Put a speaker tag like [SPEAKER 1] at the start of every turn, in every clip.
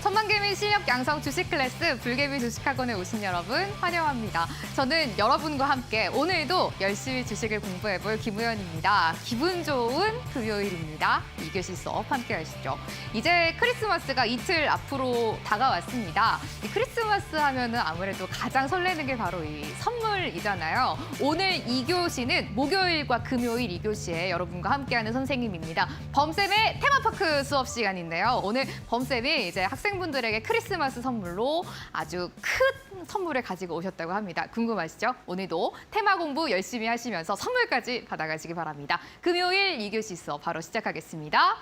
[SPEAKER 1] 천만개미 실력 양성 주식 클래스 불개미 주식학원에 오신 여러분 환영합니다. 저는 여러분과 함께 오늘도 열심히 주식을 공부해볼 김우연입니다. 기분 좋은 금요일입니다. 2교시 수업 함께 하시죠. 이제 크리스마스가 이틀 앞으로 다가왔습니다. 이 크리스마스 하면은 아무래도 가장 설레는 게 바로 이 선물이잖아요. 오늘 2교시는 목요일과 금요일 2교시에 여러분과 함께하는 선생님입니다. 범쌤의 테마파크 수업 시간인데요. 오늘 범쌤이 이제 학생분들에게 크리스마스 선물로 아주 큰 선물을 가지고 오셨다고 합니다. 궁금하시죠? 오늘도 테마 공부 열심히 하시면서 선물까지 받아가시기 바랍니다. 금요일 2교시 수업 바로 시작하겠습니다.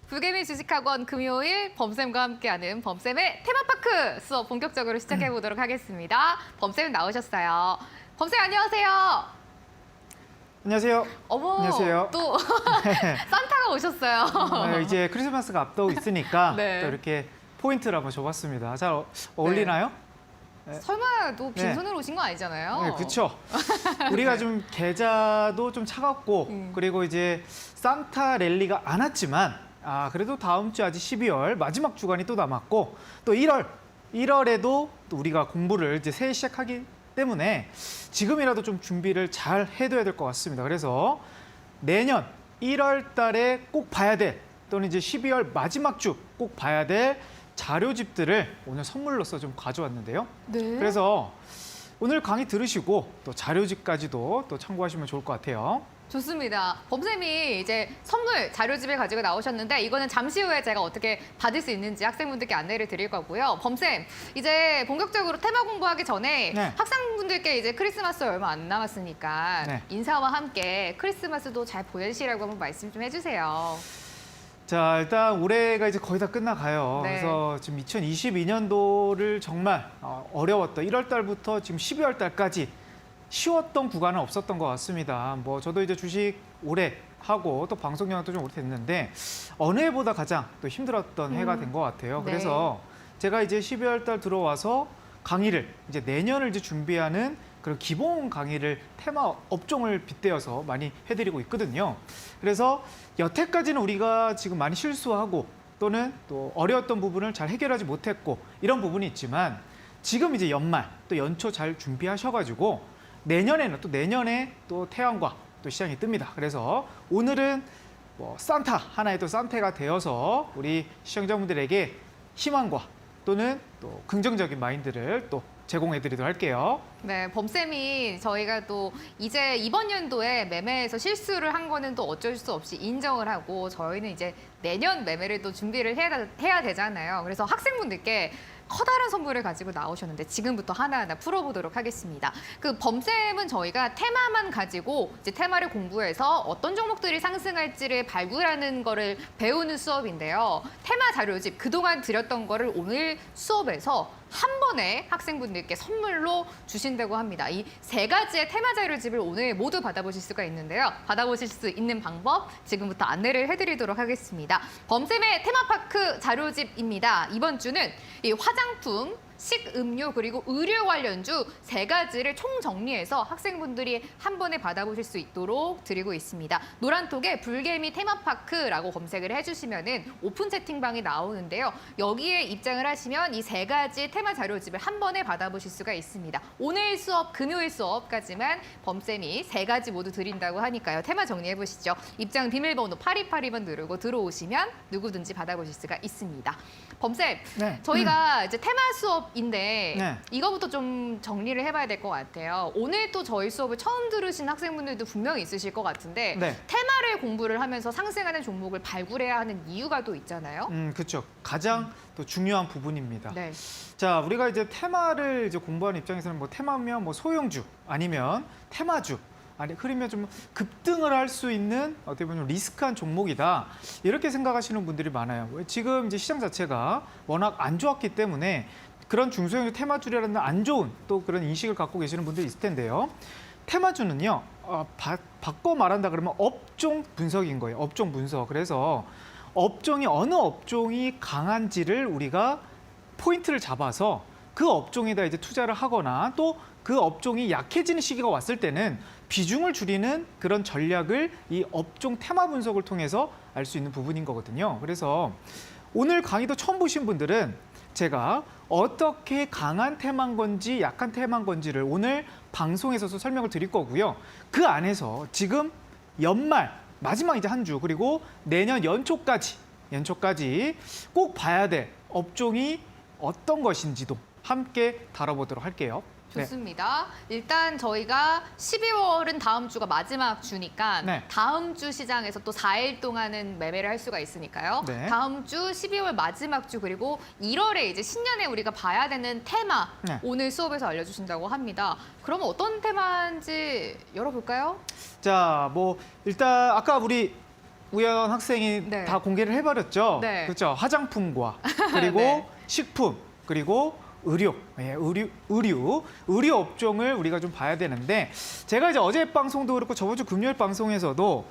[SPEAKER 1] 불개미 주식학원 금요일 범쌤과 함께하는 범쌤의 테마파크 수업 본격적으로 시작해 보도록 하겠습니다. 범쌤 나오셨어요. 범쌤 안녕하세요.
[SPEAKER 2] 안녕하세요.
[SPEAKER 1] 어머,
[SPEAKER 2] 안녕하세요.
[SPEAKER 1] 또 산타가 오셨어요.
[SPEAKER 2] 네, 이제 크리스마스가 앞두고 있으니까
[SPEAKER 1] 네.
[SPEAKER 2] 또 이렇게 포인트를 한번 줘봤습니다. 잘 어울리나요?
[SPEAKER 1] 설마 또 빈손으로 오신 거 아니잖아요.
[SPEAKER 2] 네, 그렇죠. 우리가 좀 계좌도 좀 차갑고 그리고 이제 산타 랠리가 안 왔지만 그래도 다음 주 아직 12월 마지막 주간이 또 남았고 또 1월에도 또 우리가 공부를 이제 새해 시작하기 때문에 지금이라도 좀 준비를 잘 해둬야 될 것 같습니다. 그래서 내년 1월 달에 꼭 봐야 될 또는 이제 12월 마지막 주 꼭 봐야 될 자료집들을 오늘 선물로서 좀 가져왔는데요.
[SPEAKER 1] 네.
[SPEAKER 2] 그래서 오늘 강의 들으시고 또 자료집까지도 또 참고하시면 좋을 것 같아요.
[SPEAKER 1] 좋습니다. 범쌤이 이제 선물 자료집을 가지고 나오셨는데 이거는 잠시 후에 제가 어떻게 받을 수 있는지 학생분들께 안내를 드릴 거고요. 범쌤, 이제 본격적으로 테마 공부하기 전에
[SPEAKER 2] 네.
[SPEAKER 1] 학생분들께 이제 크리스마스 얼마 안 남았으니까
[SPEAKER 2] 네.
[SPEAKER 1] 인사와 함께 크리스마스도 잘 보내시라고 한번 말씀 좀 해주세요.
[SPEAKER 2] 자, 일단 올해가 이제 거의 다 끝나가요.
[SPEAKER 1] 네.
[SPEAKER 2] 그래서 지금 2022년도를 정말 어려웠던 1월 달부터 지금 12월 달까지 쉬웠던 구간은 없었던 것 같습니다. 뭐 저도 이제 주식 오래 하고 또 방송 영향도 좀 오래 됐는데 어느 해보다 가장 또 힘들었던 해가 된 것 같아요.
[SPEAKER 1] 네.
[SPEAKER 2] 그래서 제가 이제 12월 달 들어와서 강의를 이제 내년을 이제 준비하는 그런 기본 강의를 테마 업종을 빗대어서 많이 해드리고 있거든요. 그래서 여태까지는 우리가 지금 많이 실수하고 또는 또 어려웠던 부분을 잘 해결하지 못했고 이런 부분이 있지만 지금 이제 연말 또 연초 잘 준비하셔가지고 내년에 또 태양과 또 시장이 뜹니다. 그래서 오늘은 뭐 산타 하나의 또 산타가 되어서 우리 시청자분들에게 희망과 또는 또 긍정적인 마인드를 또 제공해드리도록 할게요.
[SPEAKER 1] 네, 범쌤이 저희가 또 이제 이번 연도에 매매에서 실수를 한 거는 또 어쩔 수 없이 인정을 하고 저희는 이제 내년 매매를 또 준비를 해야 되잖아요. 그래서 학생분들께 커다란 선물을 가지고 나오셨는데 지금부터 하나하나 풀어보도록 하겠습니다. 그 범쌤은 저희가 테마만 가지고 이제 테마를 공부해서 어떤 종목들이 상승할지를 발굴하는 거를 배우는 수업인데요. 테마 자료집 그동안 드렸던 거를 오늘 수업에서 한 번에 학생분들께 선물로 주신다고 합니다. 이 세 가지의 테마 자료집을 오늘 모두 받아보실 수가 있는데요. 받아보실 수 있는 방법 지금부터 안내를 해드리도록 하겠습니다. 범쌤의 테마파크 자료집입니다. 이번 주는 이 화장품, 식음료 그리고 의류 관련주 세 가지를 총정리해서 학생분들이 한 번에 받아보실 수 있도록 드리고 있습니다. 노란톡에 불개미 테마파크라고 검색을 해주시면은 오픈 채팅방이 나오는데요. 여기에 입장을 하시면 이 세 가지 테마 자료집을 한 번에 받아보실 수가 있습니다. 오늘 수업, 금요일 수업까지만 범쌤이 세 가지 모두 드린다고 하니까요. 테마 정리해보시죠. 입장 비밀번호 8282번 누르고 들어오시면 누구든지 받아보실 수가 있습니다. 범쌤,
[SPEAKER 2] 네.
[SPEAKER 1] 저희가 이제 테마 수업 수업인데
[SPEAKER 2] 네.
[SPEAKER 1] 이거부터 좀 정리를 해봐야 될 것 같아요. 오늘 또 저희 수업을 처음 들으신 학생분들도 분명히 있으실 것 같은데
[SPEAKER 2] 네.
[SPEAKER 1] 테마를 공부를 하면서 상승하는 종목을 발굴해야 하는 이유가 또 있잖아요.
[SPEAKER 2] 그렇죠. 가장 또 중요한 부분입니다.
[SPEAKER 1] 네.
[SPEAKER 2] 자, 우리가 이제 테마를 이제 공부하는 입장에서는 뭐 테마면 뭐 소형주 아니면 테마주 아니 흐리면 좀 급등을 할 수 있는 어떻게 보면 리스크한 종목이다 이렇게 생각하시는 분들이 많아요. 지금 이제 시장 자체가 워낙 안 좋았기 때문에 그런 중소형주 테마주라는 안 좋은 또 그런 인식을 갖고 계시는 분들이 있을 텐데요. 테마주는요, 바꿔 말한다 그러면 업종 분석인 거예요. 업종 분석. 그래서 업종이 어느 업종이 강한지를 우리가 포인트를 잡아서 그 업종에다 이제 투자를 하거나 또 그 업종이 약해지는 시기가 왔을 때는 비중을 줄이는 그런 전략을 이 업종 테마 분석을 통해서 알 수 있는 부분인 거거든요. 그래서 오늘 강의도 처음 보신 분들은 제가 어떻게 강한 테마인 건지 약한 테마인 건지를 오늘 방송에서도 설명을 드릴 거고요. 그 안에서 지금 연말 마지막 이제 한 주 그리고 내년 연초까지 꼭 봐야 될 업종이 어떤 것인지도 함께 다뤄보도록 할게요. 네.
[SPEAKER 1] 좋습니다. 일단 저희가 12월은 다음 주가 마지막 주니까
[SPEAKER 2] 네.
[SPEAKER 1] 다음 주 시장에서 또 4일 동안은 매매를 할 수가 있으니까요.
[SPEAKER 2] 네.
[SPEAKER 1] 다음 주 12월 마지막 주 그리고 1월에 이제 신년에 우리가 봐야 되는 테마
[SPEAKER 2] 네.
[SPEAKER 1] 오늘 수업에서 알려주신다고 합니다. 그러면 어떤 테마인지 열어볼까요?
[SPEAKER 2] 자, 뭐 일단 아까 우리 우연 학생이
[SPEAKER 1] 네.
[SPEAKER 2] 다 공개를 해버렸죠.
[SPEAKER 1] 네.
[SPEAKER 2] 그렇죠. 화장품과 그리고
[SPEAKER 1] 네.
[SPEAKER 2] 식품 그리고 의료, 의료 업종을 우리가 좀 봐야 되는데 제가 이제 어제 방송도 그렇고 저번 주 금요일 방송에서도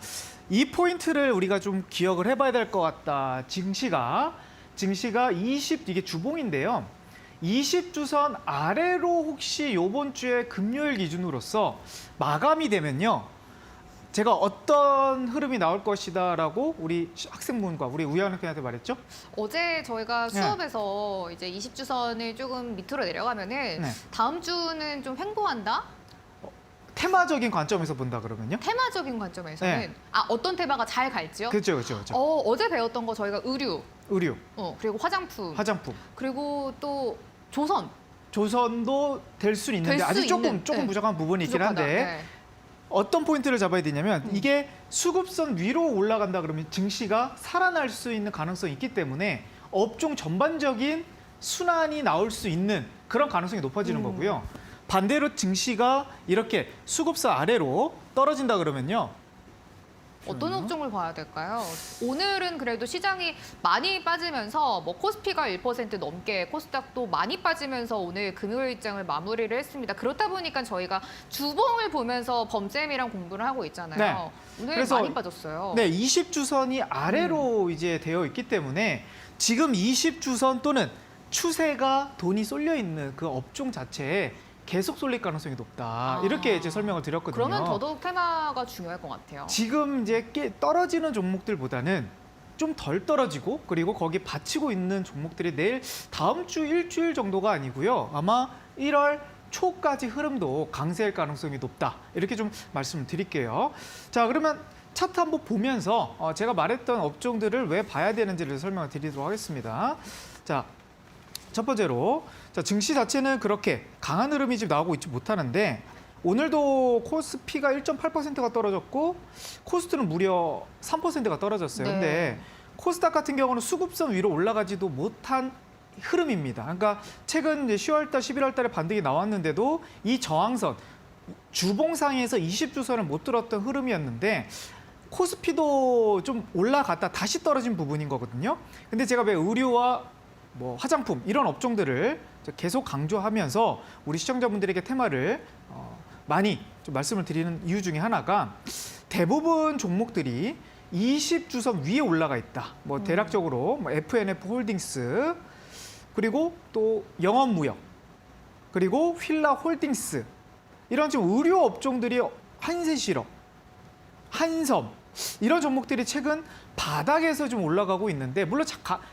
[SPEAKER 2] 이 포인트를 우리가 좀 기억을 해봐야 될 것 같다. 증시가 20 이게 주봉인데요. 20주선 아래로 혹시 이번 주에 금요일 기준으로서 마감이 되면요. 제가 어떤 흐름이 나올 것이다라고 우리 학생분과 우리 우연 학생한테 말했죠?
[SPEAKER 1] 어제 저희가
[SPEAKER 2] 네.
[SPEAKER 1] 수업에서 이제 20주선을 조금 밑으로 내려가면은
[SPEAKER 2] 네.
[SPEAKER 1] 다음 주는 좀 횡보한다?
[SPEAKER 2] 테마적인 관점에서 본다 그러면요?
[SPEAKER 1] 테마적인 관점에서는
[SPEAKER 2] 네.
[SPEAKER 1] 어떤 테마가 잘 갈지요?
[SPEAKER 2] 그렇죠, 그렇죠.
[SPEAKER 1] 어제 배웠던 거 저희가 의류,
[SPEAKER 2] 의료,
[SPEAKER 1] 그리고 화장품,
[SPEAKER 2] 화장품,
[SPEAKER 1] 그리고 또 조선
[SPEAKER 2] 조선도 될 수는 있는데
[SPEAKER 1] 될수
[SPEAKER 2] 아직 조금
[SPEAKER 1] 있는, 네.
[SPEAKER 2] 부족한 부분이 있긴
[SPEAKER 1] 부족하다.
[SPEAKER 2] 한데
[SPEAKER 1] 네.
[SPEAKER 2] 어떤 포인트를 잡아야 되냐면 이게 수급선 위로 올라간다 그러면 증시가 살아날 수 있는 가능성이 있기 때문에 업종 전반적인 순환이 나올 수 있는 그런 가능성이 높아지는 거고요. 반대로 증시가 이렇게 수급선 아래로 떨어진다 그러면요.
[SPEAKER 1] 어떤 업종을 봐야 될까요? 오늘은 그래도 시장이 많이 빠지면서 뭐 코스피가 1% 넘게 코스닥도 많이 빠지면서 오늘 금요일 일정을 마무리를 했습니다. 그렇다 보니까 저희가 주봉을 보면서 범쌤이랑 공부를 하고 있잖아요.
[SPEAKER 2] 네.
[SPEAKER 1] 오늘
[SPEAKER 2] 그래서
[SPEAKER 1] 많이 빠졌어요.
[SPEAKER 2] 네, 20주선이 아래로 이제 되어 있기 때문에 지금 20주선 또는 추세가 돈이 쏠려 있는 그 업종 자체에 계속 쏠릴 가능성이 높다. 이렇게 이제 설명을 드렸거든요.
[SPEAKER 1] 그러면 더더욱 테마가 중요할 것 같아요.
[SPEAKER 2] 지금 이제 떨어지는 종목들보다는 좀 덜 떨어지고 그리고 거기 받치고 있는 종목들이 내일 다음 주 일주일 정도가 아니고요. 아마 1월 초까지 흐름도 강세일 가능성이 높다. 이렇게 좀 말씀을 드릴게요. 자, 그러면 차트 한번 보면서 제가 말했던 업종들을 왜 봐야 되는지를 설명을 드리도록 하겠습니다. 자, 첫 번째로 자, 증시 자체는 그렇게 강한 흐름이 지금 나오고 있지 못하는데 오늘도 코스피가 1.8%가 떨어졌고 코스트는 무려 3%가 떨어졌어요.
[SPEAKER 1] 네.
[SPEAKER 2] 근데 코스닥 같은 경우는 수급선 위로 올라가지도 못한 흐름입니다. 그러니까 최근 이제 10월 달, 11월 달에 반등이 나왔는데도 이 저항선 주봉상에서 20주선을 못 들었던 흐름이었는데 코스피도 좀 올라갔다 다시 떨어진 부분인 거거든요. 근데 제가 왜 의류와 뭐 화장품 이런 업종들을 계속 강조하면서 우리 시청자분들에게 테마를 많이 좀 말씀을 드리는 이유 중에 하나가 대부분 종목들이 20주선 위에 올라가 있다. 뭐 대략적으로 뭐 FNF 홀딩스 그리고 또 영업무역 그리고 휠라 홀딩스 이런 지금 의료 업종들이 한세실업, 한섬 이런 종목들이 최근 바닥에서 좀 올라가고 있는데 물론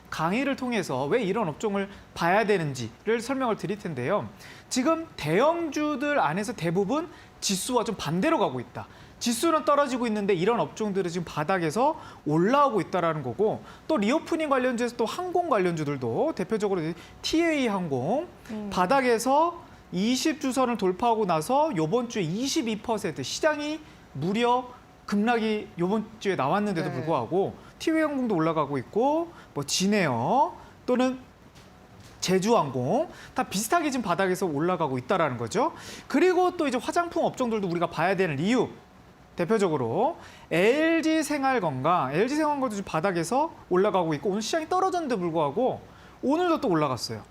[SPEAKER 2] 강의를 통해서 왜 이런 업종을 봐야 되는지를 설명을 드릴 텐데요. 지금 대형주들 안에서 대부분 지수와 좀 반대로 가고 있다. 지수는 떨어지고 있는데 이런 업종들은 지금 바닥에서 올라오고 있다라는 거고, 또 리오프닝 관련주에서 또 항공 관련주들도 대표적으로 TA 항공 바닥에서 20주선을 돌파하고 나서 이번 주에 22% 시장이 무려 급락이 이번 주에 나왔는데도
[SPEAKER 1] 네.
[SPEAKER 2] 불구하고 TA 항공도 올라가고 있고, 뭐 진에어 또는 제주항공 다 비슷하게 지금 바닥에서 올라가고 있다라는 거죠. 그리고 또 이제 화장품 업종들도 우리가 봐야 되는 이유, 대표적으로 LG생활건강, LG생활건강도 지금 바닥에서 올라가고 있고 오늘 시장이 떨어졌는데 불구하고 오늘도 또 올라갔어요.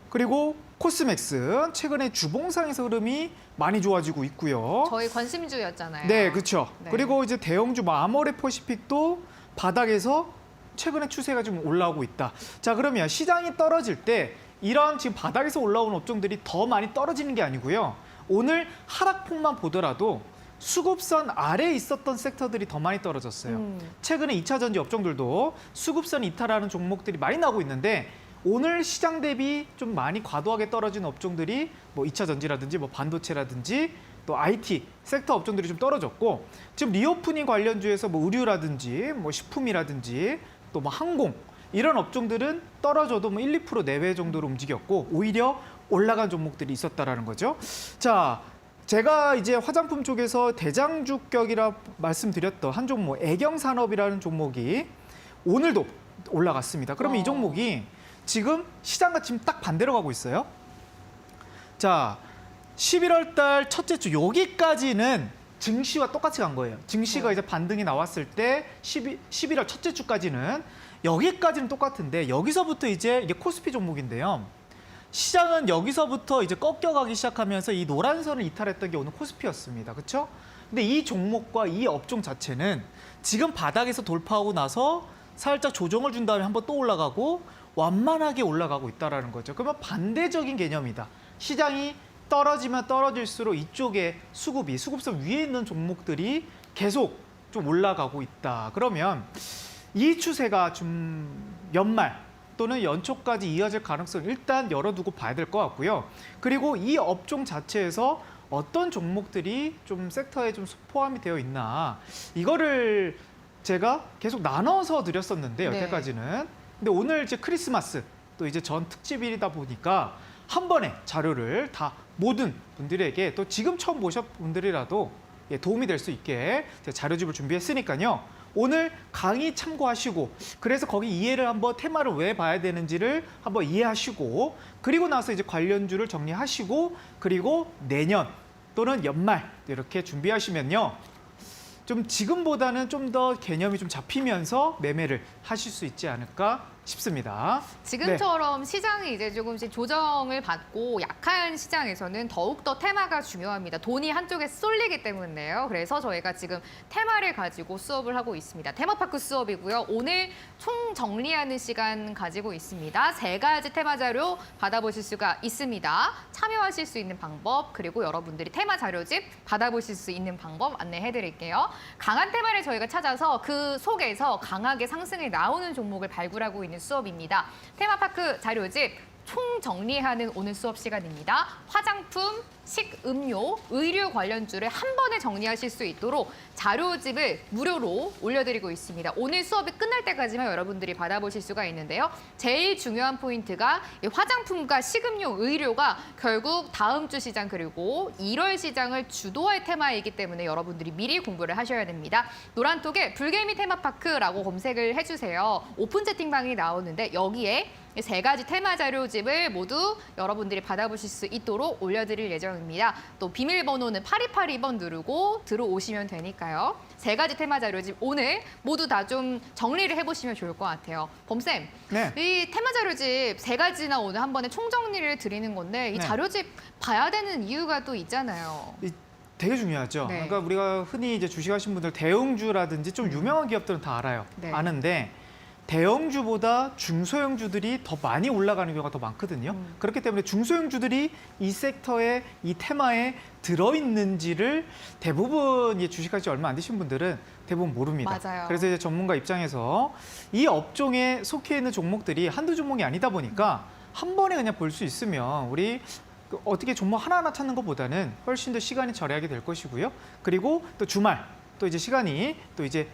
[SPEAKER 2] 그리고 코스맥스 최근에 주봉상에서 흐름이 많이 좋아지고 있고요.
[SPEAKER 1] 저희 관심주였잖아요.
[SPEAKER 2] 네, 그렇죠.
[SPEAKER 1] 네.
[SPEAKER 2] 그리고 이제 대형주 뭐 아모레퍼시픽도 바닥에서 최근에 추세가 좀 올라오고 있다. 자, 그러면 시장이 떨어질 때 이런 지금 바닥에서 올라오는 업종들이 더 많이 떨어지는 게 아니고요. 오늘 하락폭만 보더라도 수급선 아래에 있었던 섹터들이 더 많이 떨어졌어요. 최근에 2차 전지 업종들도 수급선 이탈하는 종목들이 많이 나오고 있는데 오늘 시장 대비 좀 많이 과도하게 떨어진 업종들이 뭐 2차 전지라든지 뭐 반도체라든지 또 IT 섹터 업종들이 좀 떨어졌고, 지금 리오프닝 관련주에서 뭐 의류라든지 뭐 식품이라든지 또 뭐 항공 이런 업종들은 떨어져도 뭐 1, 2% 내외 정도로 움직였고 오히려 올라간 종목들이 있었다라는 거죠. 자, 제가 이제 화장품 쪽에서 대장주격이라 말씀드렸던 한 종목 애경산업이라는 종목이 오늘도 올라갔습니다. 그러면 이 종목이 지금 시장과 지금 딱 반대로 가고 있어요. 자, 11월 달 첫째 주 여기까지는 증시와 똑같이 간 거예요. 증시가 이제 반등이 나왔을 때 11월 첫째 주까지는 여기까지는 똑같은데 여기서부터 이제 이게 코스피 종목인데요. 시장은 여기서부터 이제 꺾여가기 시작하면서 이 노란 선을 이탈했던 게 오늘 코스피였습니다. 그렇죠? 근데 이 종목과 이 업종 자체는 지금 바닥에서 돌파하고 나서 살짝 조정을 준 다음에 한번 또 올라가고 완만하게 올라가고 있다는 거죠. 그러면 반대적인 개념이다. 시장이 떨어지면 떨어질수록 이쪽에 수급선 위에 있는 종목들이 계속 좀 올라가고 있다. 그러면 이 추세가 좀 연말 또는 연초까지 이어질 가능성 일단 열어두고 봐야 될 것 같고요. 그리고 이 업종 자체에서 어떤 종목들이 좀 섹터에 좀 포함이 되어 있나 이거를 제가 계속 나눠서 드렸었는데 여태까지는. 근데 오늘 이제 크리스마스 또 이제 전 특집이다 보니까 한 번에 자료를 다 모든 분들에게 또 지금 처음 보셨 분들이라도 도움이 될 수 있게 제가 자료집을 준비했으니까요. 오늘 강의 참고하시고 그래서 거기 이해를 한번 테마를 왜 봐야 되는지를 한번 이해하시고 그리고 나서 이제 관련주를 정리하시고 그리고 내년 또는 연말 이렇게 준비하시면요. 좀 지금보다는 좀 더 개념이 좀 잡히면서 매매를 하실 수 있지 않을까 싶습니다.
[SPEAKER 1] 지금처럼 시장이 이제 조금씩 조정을 받고 약한 시장에서는 더욱더 테마가 중요합니다. 돈이 한쪽에 쏠리기 때문에요. 그래서 저희가 지금 테마를 가지고 수업을 하고 있습니다. 테마파크 수업이고요. 오늘 총 정리하는 시간 가지고 있습니다. 3가지 테마 자료 받아보실 수가 있습니다. 참여하실 수 있는 방법, 그리고 여러분들이 테마 자료집 받아보실 수 있는 방법 안내해드릴게요. 강한 테마를 저희가 찾아서 그 속에서 강하게 상승에 나오는 종목을 발굴하고 있는 수업입니다. 테마파크 자료집 총 정리하는 오늘 수업 시간입니다. 화장품, 식음료, 의류 관련주를 한 번에 정리하실 수 있도록 자료집을 무료로 올려드리고 있습니다. 오늘 수업이 끝날 때까지만 여러분들이 받아보실 수가 있는데요. 제일 중요한 포인트가 이 화장품과 식음료, 의료가 결국 다음 주 시장 그리고 1월 시장을 주도할 테마이기 때문에 여러분들이 미리 공부를 하셔야 됩니다. 노란톡에 불개미 테마파크라고 검색을 해주세요. 오픈 채팅방이 나오는데 여기에 3가지 테마 자료집을 모두 여러분들이 받아보실 수 있도록 올려드릴 예정입니다. 또 비밀번호는 8282번 누르고 들어오시면 되니까요. 3가지 테마 자료집 오늘 모두 다 좀 정리를 해보시면 좋을 것 같아요. 범쌤,
[SPEAKER 2] 네.
[SPEAKER 1] 이 테마 자료집 3가지나 오늘 한 번에 총정리를 드리는 건데 이
[SPEAKER 2] 네.
[SPEAKER 1] 자료집 봐야 되는 이유가 또 있잖아요.
[SPEAKER 2] 되게 중요하죠.
[SPEAKER 1] 네.
[SPEAKER 2] 그러니까 우리가 흔히 이제 주식하신 분들 대형주라든지 좀 유명한 기업들은 다 알아요.
[SPEAKER 1] 네.
[SPEAKER 2] 아는데 대형주보다 중소형주들이 더 많이 올라가는 경우가 더 많거든요. 그렇기 때문에 중소형주들이 이 섹터에 이 테마에 들어있는지를 대부분 주식하시 얼마 안 되신 분들은 대부분 모릅니다.
[SPEAKER 1] 맞아요.
[SPEAKER 2] 그래서 이제 전문가 입장에서 이 업종에 속해 있는 종목들이 한두 종목이 아니다 보니까 한 번에 그냥 볼 수 있으면 우리 어떻게 종목 하나하나 찾는 것보다는 훨씬 더 시간이 절약이 될 것이고요. 그리고 또 주말 또 이제 시간이 또 이제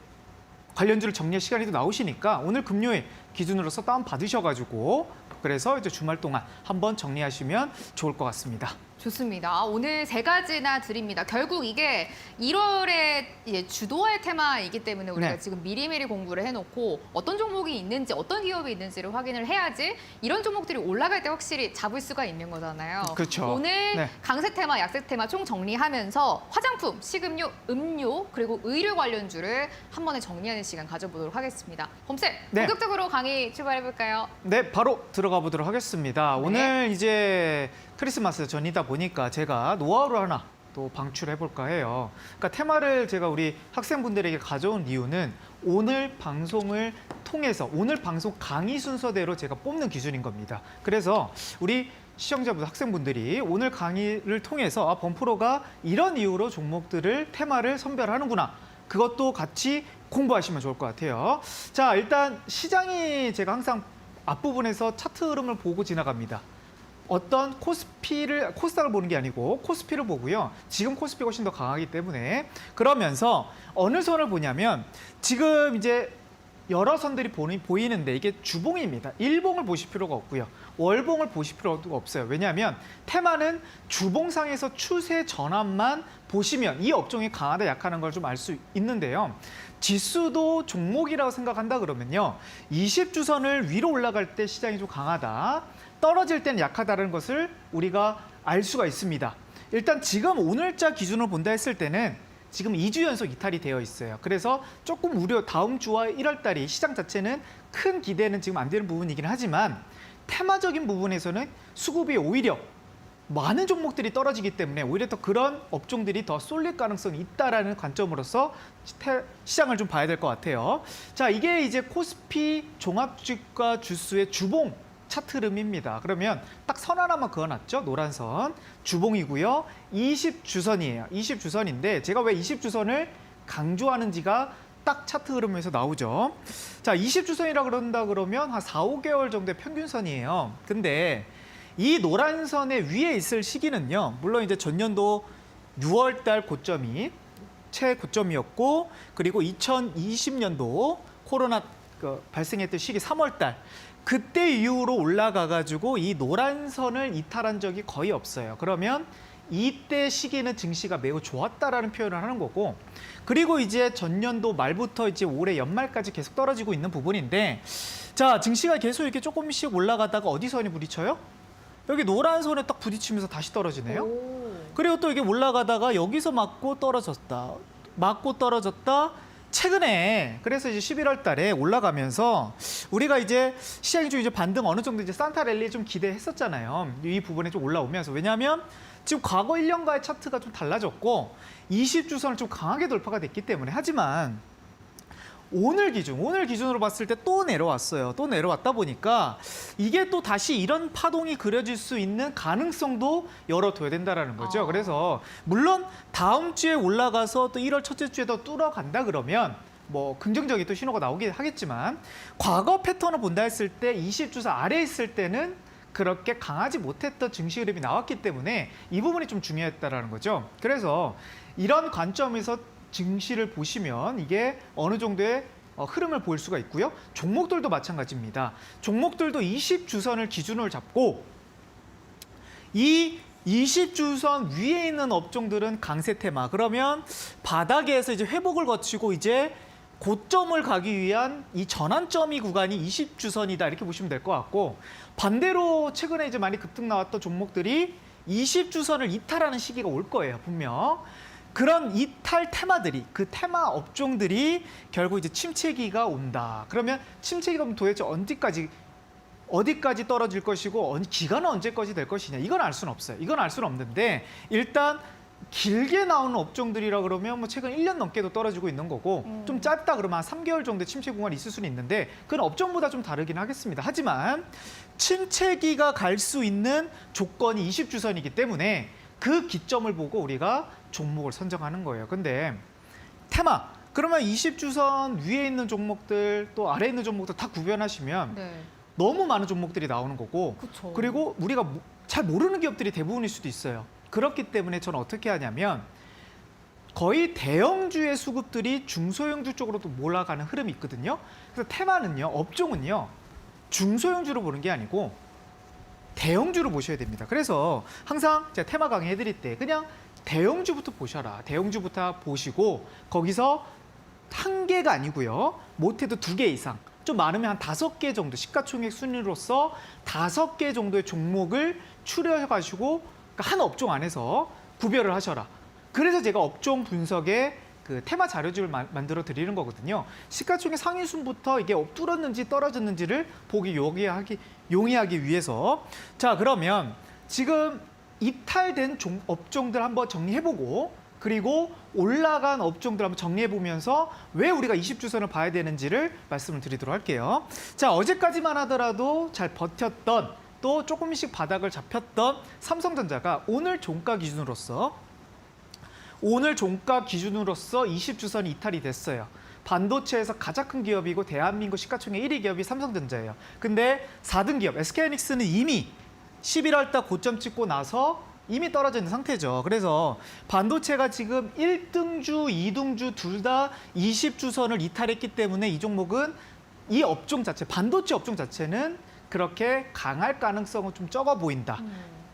[SPEAKER 2] 관련주를 정리할 시간이 또 나오시니까 오늘 금요일 기준으로서 다운 받으셔가지고 그래서 이제 주말 동안 한번 정리하시면 좋을 것 같습니다.
[SPEAKER 1] 좋습니다. 오늘 세 가지나 드립니다. 결국 이게 1월에 주도할 테마이기 때문에 우리가
[SPEAKER 2] 네.
[SPEAKER 1] 지금 미리미리 공부를 해놓고 어떤 종목이 있는지 어떤 기업이 있는지를 확인을 해야지 이런 종목들이 올라갈 때 확실히 잡을 수가 있는 거잖아요.
[SPEAKER 2] 그렇죠.
[SPEAKER 1] 오늘
[SPEAKER 2] 네.
[SPEAKER 1] 강세 테마, 약세 테마 총 정리하면서 화장품, 식음료, 음료 그리고 의류 관련주를 한 번에 정리하는 시간 가져보도록 하겠습니다. 범쌤,
[SPEAKER 2] 네.
[SPEAKER 1] 본격적으로 강의 출발해볼까요?
[SPEAKER 2] 네, 바로 들어가 보도록 하겠습니다.
[SPEAKER 1] 네.
[SPEAKER 2] 오늘 이제 크리스마스 전이다 보니까 제가 노하우를 하나 또 방출해 볼까 해요. 그러니까 테마를 제가 우리 학생분들에게 가져온 이유는 오늘 방송을 통해서 오늘 방송 강의 순서대로 제가 뽑는 기준인 겁니다. 그래서 우리 시청자분, 학생분들이 오늘 강의를 통해서 아, 범프로가 이런 이유로 종목들을 테마를 선별하는구나. 그것도 같이 공부하시면 좋을 것 같아요. 자, 일단 시장이 제가 항상 앞부분에서 차트 흐름을 보고 지나갑니다. 어떤 코스닥을 보는 게 아니고 코스피를 보고요. 지금 코스피가 훨씬 더 강하기 때문에 그러면서 어느 선을 보냐면 지금 이제 여러 선들이 보이는데 이게 주봉입니다. 일봉을 보실 필요가 없고요. 월봉을 보실 필요가 없어요. 왜냐하면 테마는 주봉상에서 추세 전환만 보시면 이 업종이 강하다 약하는 걸 좀 알 수 있는데요. 지수도 종목이라고 생각한다 그러면요. 20주선을 위로 올라갈 때 시장이 좀 강하다. 떨어질 때는 약하다는 것을 우리가 알 수가 있습니다. 일단 지금 오늘자 기준으로 본다 했을 때는 지금 2주 연속 이탈이 되어 있어요. 그래서 조금 우려 다음 주와 1월 달이 시장 자체는 큰 기대는 지금 안 되는 부분이긴 하지만 테마적인 부분에서는 수급이 오히려 많은 종목들이 떨어지기 때문에 오히려 더 그런 업종들이 더 쏠릴 가능성이 있다라는 관점으로서 시장을 좀 봐야 될 것 같아요. 자, 이게 이제 코스피 종합주가 지수의 주봉 차트 흐름입니다. 그러면 딱 선 하나만 그어놨죠. 노란 선. 주봉이고요. 20주선이에요. 20주선인데 제가 왜 20주선을 강조하는지가 딱 차트 흐름에서 나오죠. 자, 20주선이라 그런다 그러면 한 4, 5개월 정도의 평균선이에요. 근데 이 노란 선의 위에 있을 시기는요. 물론 이제 전년도 6월 달 고점이 최고점이었고 그리고 2020년도 코로나 발생했던 시기 3월 달 그때 이후로 올라가가지고 이 노란 선을 이탈한 적이 거의 없어요. 그러면 이때 시기는 증시가 매우 좋았다라는 표현을 하는 거고, 그리고 이제 전년도 말부터 이제 올해 연말까지 계속 떨어지고 있는 부분인데, 자, 증시가 계속 이렇게 조금씩 올라가다가 어디 선이 부딪혀요? 여기 노란 선에 딱 부딪히면서 다시 떨어지네요. 그리고 또 이게 올라가다가 여기서 맞고 떨어졌다, 맞고 떨어졌다. 최근에 그래서 이제 11월 달에 올라가면서 우리가 이제 시장이 좀 이제 반등 어느 정도 이제 산타 랠리 좀 기대했었잖아요. 이 부분에 좀 올라오면서. 왜냐하면 지금 과거 1년가의 차트가 좀 달라졌고 20주선을 좀 강하게 돌파가 됐기 때문에. 하지만 오늘 기준으로 봤을 때 또 내려왔어요. 또 내려왔다 보니까 이게 또 다시 이런 파동이 그려질 수 있는 가능성도 열어둬야 된다라는 거죠. 그래서 물론 다음 주에 올라가서 또 1월 첫째 주에 더 뚫어간다 그러면 뭐 긍정적인 또 신호가 나오긴 하겠지만 과거 패턴을 본다 했을 때 20주선 아래에 있을 때는 그렇게 강하지 못했던 증시 흐름이 나왔기 때문에 이 부분이 좀 중요했다라는 거죠. 그래서 이런 관점에서 증시를 보시면 이게 어느 정도의 흐름을 볼 수가 있고요. 종목들도 마찬가지입니다. 종목들도 20주선을 기준으로 잡고 이 20주선 위에 있는 업종들은 강세 테마. 그러면 바닥에서 이제 회복을 거치고 이제 고점을 가기 위한 이 전환점이 구간이 20주선이다 이렇게 보시면 될 것 같고, 반대로 최근에 이제 많이 급등 나왔던 종목들이 20주선을 이탈하는 시기가 올 거예요, 분명. 그런 이탈 테마들이, 그 테마 업종들이 결국 이제 침체기가 온다. 그러면 침체기가 오면 도대체 어디까지 떨어질 것이고 기간은 언제까지 될 것이냐, 이건 알 수는 없어요. 이건 알 수는 없는데 일단 길게 나오는 업종들이라 그러면 뭐 최근 1년 넘게도 떨어지고 있는 거고 좀 짧다 그러면 한 3개월 정도의 침체 구간이 있을 수는 있는데 그건 업종보다 좀 다르긴 하겠습니다. 하지만 침체기가 갈 수 있는 조건이 20주선이기 때문에 그 기점을 보고 우리가 종목을 선정하는 거예요. 근데 테마, 그러면 20주선 위에 있는 종목들 또 아래에 있는 종목들 다 구별하시면
[SPEAKER 1] 네.
[SPEAKER 2] 너무 많은 종목들이 나오는 거고,
[SPEAKER 1] 그쵸.
[SPEAKER 2] 그리고 우리가 잘 모르는 기업들이 대부분일 수도 있어요. 그렇기 때문에 저는 어떻게 하냐면 거의 대형주의 수급들이 중소형주 쪽으로 또 몰아가는 흐름이 있거든요. 그래서 테마는요, 업종은요, 중소형주로 보는 게 아니고 대형주로 보셔야 됩니다. 그래서 항상 제가 테마 강의 해드릴 때 그냥 대형주부터 보셔라. 대형주부터 보시고 거기서 한 개가 아니고요. 못해도 2개 이상. 좀 많으면 한 5개 정도 시가총액 순위로서 5개 정도의 종목을 추려가지고 한 업종 안에서 구별을 하셔라. 그래서 제가 업종 분석에 그 테마 자료집을 만들어 드리는 거거든요. 시가총액 상위순부터 이게 뚫었는지 떨어졌는지를 보기 용이하기 위해서. 자, 그러면 지금 이탈된 업종들 한번 정리해보고 그리고 올라간 업종들 한번 정리해보면서 왜 우리가 20주선을 봐야 되는지를 말씀을 드리도록 할게요. 자, 어제까지만 하더라도 잘 버텼던 또 조금씩 바닥을 잡혔던 삼성전자가 오늘 종가 기준으로서 20주선이 이탈이 됐어요. 반도체에서 가장 큰 기업이고 대한민국 시가총액 1위 기업이 삼성전자예요. 근데 4등 기업 SK하이닉스는 이미 11월 달 고점 찍고 나서 이미 떨어져 있는 상태죠. 그래서 반도체가 지금 1등주, 2등주 둘 다 20주선을 이탈했기 때문에 이 종목은 이 업종 자체, 반도체 업종 자체는 그렇게 강할 가능성은 좀 적어 보인다.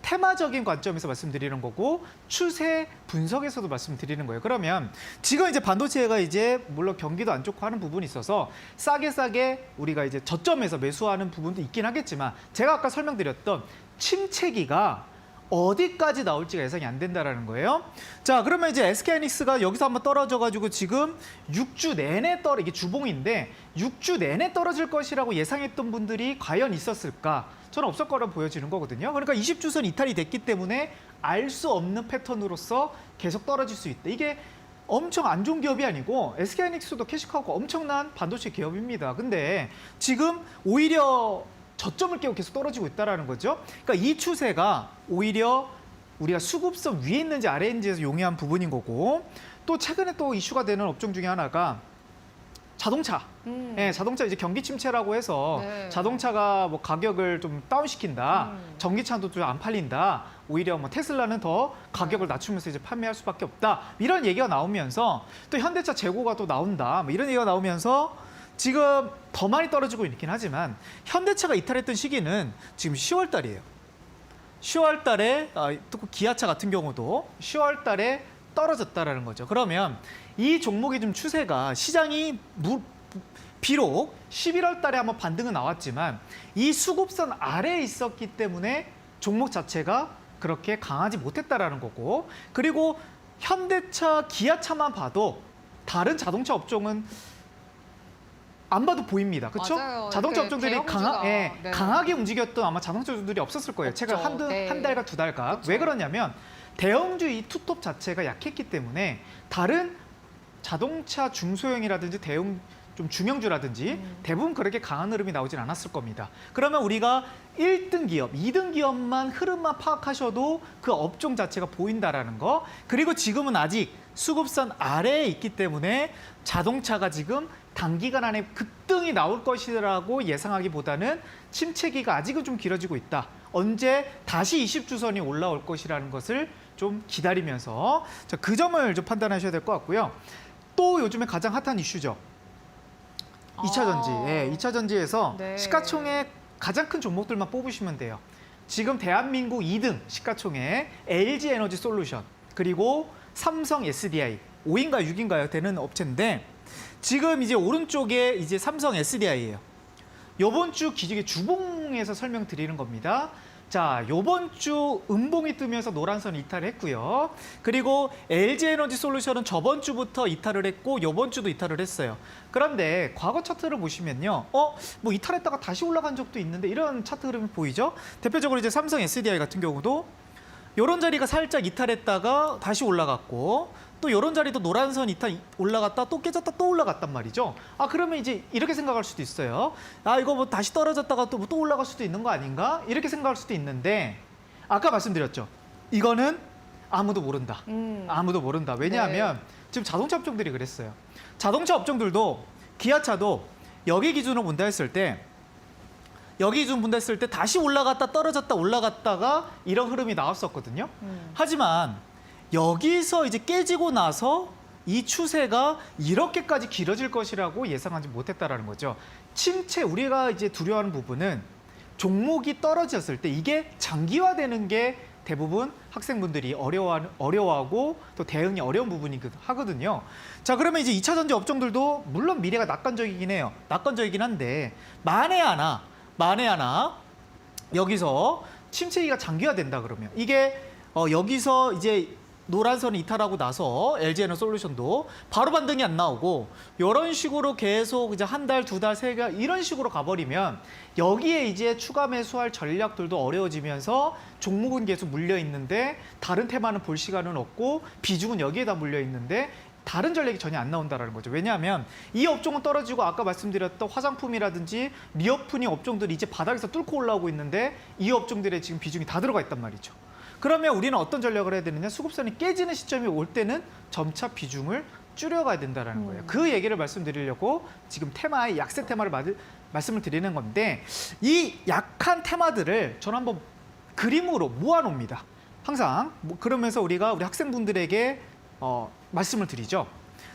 [SPEAKER 2] 테마적인 관점에서 말씀드리는 거고 추세 분석에서도 말씀드리는 거예요. 그러면 지금 이제 반도체가 이제 물론 경기도 안 좋고 하는 부분이 있어서 싸게 우리가 이제 저점에서 매수하는 부분도 있긴 하겠지만 제가 아까 설명드렸던 침체기가 어디까지 나올지가 예상이 안 된다라는 거예요. 자, 그러면 이제 SK하이닉스가 여기서 한번 떨어져가지고 지금 6주 내내 이게 주봉인데 6주 내내 떨어질 것이라고 예상했던 분들이 과연 있었을까? 저는 없을 거라고 보여지는 거거든요. 그러니까 20주선 이탈이 됐기 때문에 알 수 없는 패턴으로서 계속 떨어질 수 있다. 이게 엄청 안 좋은 기업이 아니고 SK하이닉스도 캐시카우가 엄청난 반도체 기업입니다. 근데 지금 오히려 저점을 깨고 계속 떨어지고 있다는 거죠. 그러니까 이 추세가 오히려 우리가 수급선 위에 있는지 아래에 있는지에서 용이한 부분인 거고 또 최근에 또 이슈가 되는 업종 중에 하나가 자동차. 네, 자동차 이제 경기 침체라고 해서
[SPEAKER 1] 네.
[SPEAKER 2] 자동차가 뭐 가격을 좀 다운시킨다. 전기차도 좀 안 팔린다. 오히려 뭐 테슬라는 더 가격을 낮추면서 이제 판매할 수밖에 없다. 이런 얘기가 나오면서 또 현대차 재고가 또 나온다. 뭐 이런 얘기가 나오면서 지금 더 많이 떨어지고 있긴 하지만 현대차가 이탈했던 시기는 지금 10월 달이에요. 10월 달에 또 기아차 같은 경우도 10월 달에 떨어졌다라는 거죠. 그러면 이 종목의 좀 추세가 시장이 비록 11월 달에 한번 반등은 나왔지만 이 수급선 아래에 있었기 때문에 종목 자체가 그렇게 강하지 못했다라는 거고 그리고 현대차, 기아차만 봐도 다른 자동차 업종은 안 봐도 보입니다. 그렇죠?
[SPEAKER 1] 맞아요.
[SPEAKER 2] 자동차
[SPEAKER 1] 이렇게
[SPEAKER 2] 업종들이
[SPEAKER 1] 대형주가, 네.
[SPEAKER 2] 강하게 움직였던 아마 자동차 업종들이 없었을 거예요.
[SPEAKER 1] 없죠.
[SPEAKER 2] 최근
[SPEAKER 1] 네.
[SPEAKER 2] 한 달과 2달간.
[SPEAKER 1] 그쵸.
[SPEAKER 2] 왜 그러냐면 대형주 이 투톱 자체가 약했기 때문에 다른 자동차 중소형이라든지 대형 좀 중형주라든지 대부분 그렇게 강한 흐름이 나오진 않았을 겁니다. 그러면 우리가 1등 기업, 2등 기업만 흐름만 파악하셔도 그 업종 자체가 보인다라는 거. 그리고 지금은 아직 수급선 아래에 있기 때문에 자동차가 지금 단기간 안에 급등이 나올 것이라고 예상하기보다는 침체기가 아직은 좀 길어지고 있다. 언제 다시 20주선이 올라올 것이라는 것을 좀 기다리면서 그 점을 좀 판단하셔야 될 것 같고요. 또 요즘에 가장 핫한 이슈죠. 2차 전지. 예, 2차 전지에서
[SPEAKER 1] 네.
[SPEAKER 2] 시가총액 가장 큰 종목들만 뽑으시면 돼요. 지금 대한민국 2등 시가총액 LG 에너지 솔루션 그리고 삼성 SDI 5인가 6인가요? 되는 업체인데 지금 이제 오른쪽에 이제 삼성 SDI예요. 요번 주 기준의 주봉에서 설명드리는 겁니다. 자, 요번 주 음봉이 뜨면서 노란선 이탈을 했고요. 그리고 LG에너지 솔루션은 저번 주부터 이탈을 했고 요번 주도 이탈을 했어요. 그런데 과거 차트를 보시면요. 뭐 이탈했다가 다시 올라간 적도 있는데 이런 차트 흐름이 보이죠? 대표적으로 이제 삼성 SDI 같은 경우도 요런 자리가 살짝 이탈했다가 다시 올라갔고 또 요런 자리도 노란선 이탈 올라갔다 또 깨졌다 또 올라갔단 말이죠. 그러면 이제 이렇게 생각할 수도 있어요. 이거 뭐 다시 떨어졌다가 또 올라갈 수도 있는 거 아닌가? 이렇게 생각할 수도 있는데 아까 말씀드렸죠. 이거는 아무도 모른다. 아무도 모른다. 왜냐하면 지금 자동차 업종들이 그랬어요. 자동차 업종들도 기아차도 여기 기준으로 본다 했을 때 여기 좀 분됐을 때 다시 올라갔다 떨어졌다 올라갔다가 이런 흐름이 나왔었거든요. 하지만 여기서 이제 깨지고 나서 이 추세가 이렇게까지 길어질 것이라고 예상하지 못했다라는 거죠. 침체, 우리가 이제 두려워하는 부분은 종목이 떨어졌을 때 이게 장기화되는 게 대부분 학생분들이 어려워하고 또 대응이 어려운 부분이 하거든요. 자, 그러면 이제 2차 전지 업종들도 물론 미래가 낙관적이긴 해요. 낙관적이긴 한데 만에 하나 여기서 침체기가 장기화된다 그러면 이게 여기서 이제 노란선을 이탈하고 나서 LG에너솔루션도 바로 반등이 안 나오고 이런 식으로 계속 이제 한 달, 두 달, 세 달 이런 식으로 가버리면 여기에 이제 추가 매수할 전략들도 어려워지면서 종목은 계속 물려 있는데 다른 테마는 볼 시간은 없고 비중은 여기에다 물려 있는데 다른 전략이 전혀 안 나온다라는 거죠. 왜냐하면 이 업종은 떨어지고 아까 말씀드렸던 화장품이라든지 리오프닝 업종들이 이제 바닥에서 뚫고 올라오고 있는데 이 업종들의 지금 비중이 다 들어가 있단 말이죠. 그러면 우리는 어떤 전략을 해야 되느냐? 수급선이 깨지는 시점이 올 때는 점차 비중을 줄여가야 된다는 거예요. 그 얘기를 말씀드리려고 지금 테마의 약세 테마를 말씀을 드리는 건데 이 약한 테마들을 저는 한번 그림으로 모아놓습니다. 항상 그러면서 우리가 우리 학생분들에게 말씀을 드리죠.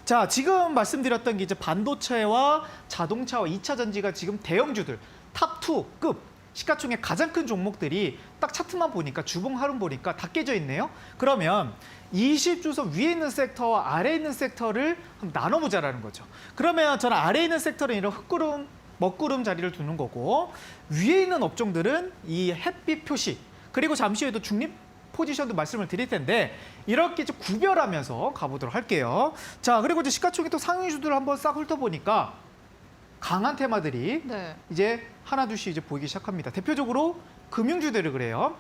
[SPEAKER 2] 자, 지금 말씀드렸던 게 이제 반도체와 자동차와 2차 전지가 지금 대형주들 탑2급 시가총액 가장 큰 종목들이 딱 차트만 보니까 주봉 하름 보니까 다 깨져 있네요. 그러면 20주선 위에 있는 섹터와 아래에 있는 섹터를 한번 나눠보자라는 거죠. 그러면 저는 아래에 있는 섹터는 이런 흙구름, 먹구름 자리를 두는 거고 위에 있는 업종들은 이 햇빛 표시 그리고 잠시 후에도 중립 포지션도 말씀을 드릴 텐데 이렇게 좀 구별하면서 가보도록 할게요. 자, 그리고 이제 시가총액 또 상위주들을 한번 싹 훑어보니까 강한 테마들이
[SPEAKER 1] 네.
[SPEAKER 2] 이제 하나둘씩 이제 보이기 시작합니다. 대표적으로 금융주들을 그래요.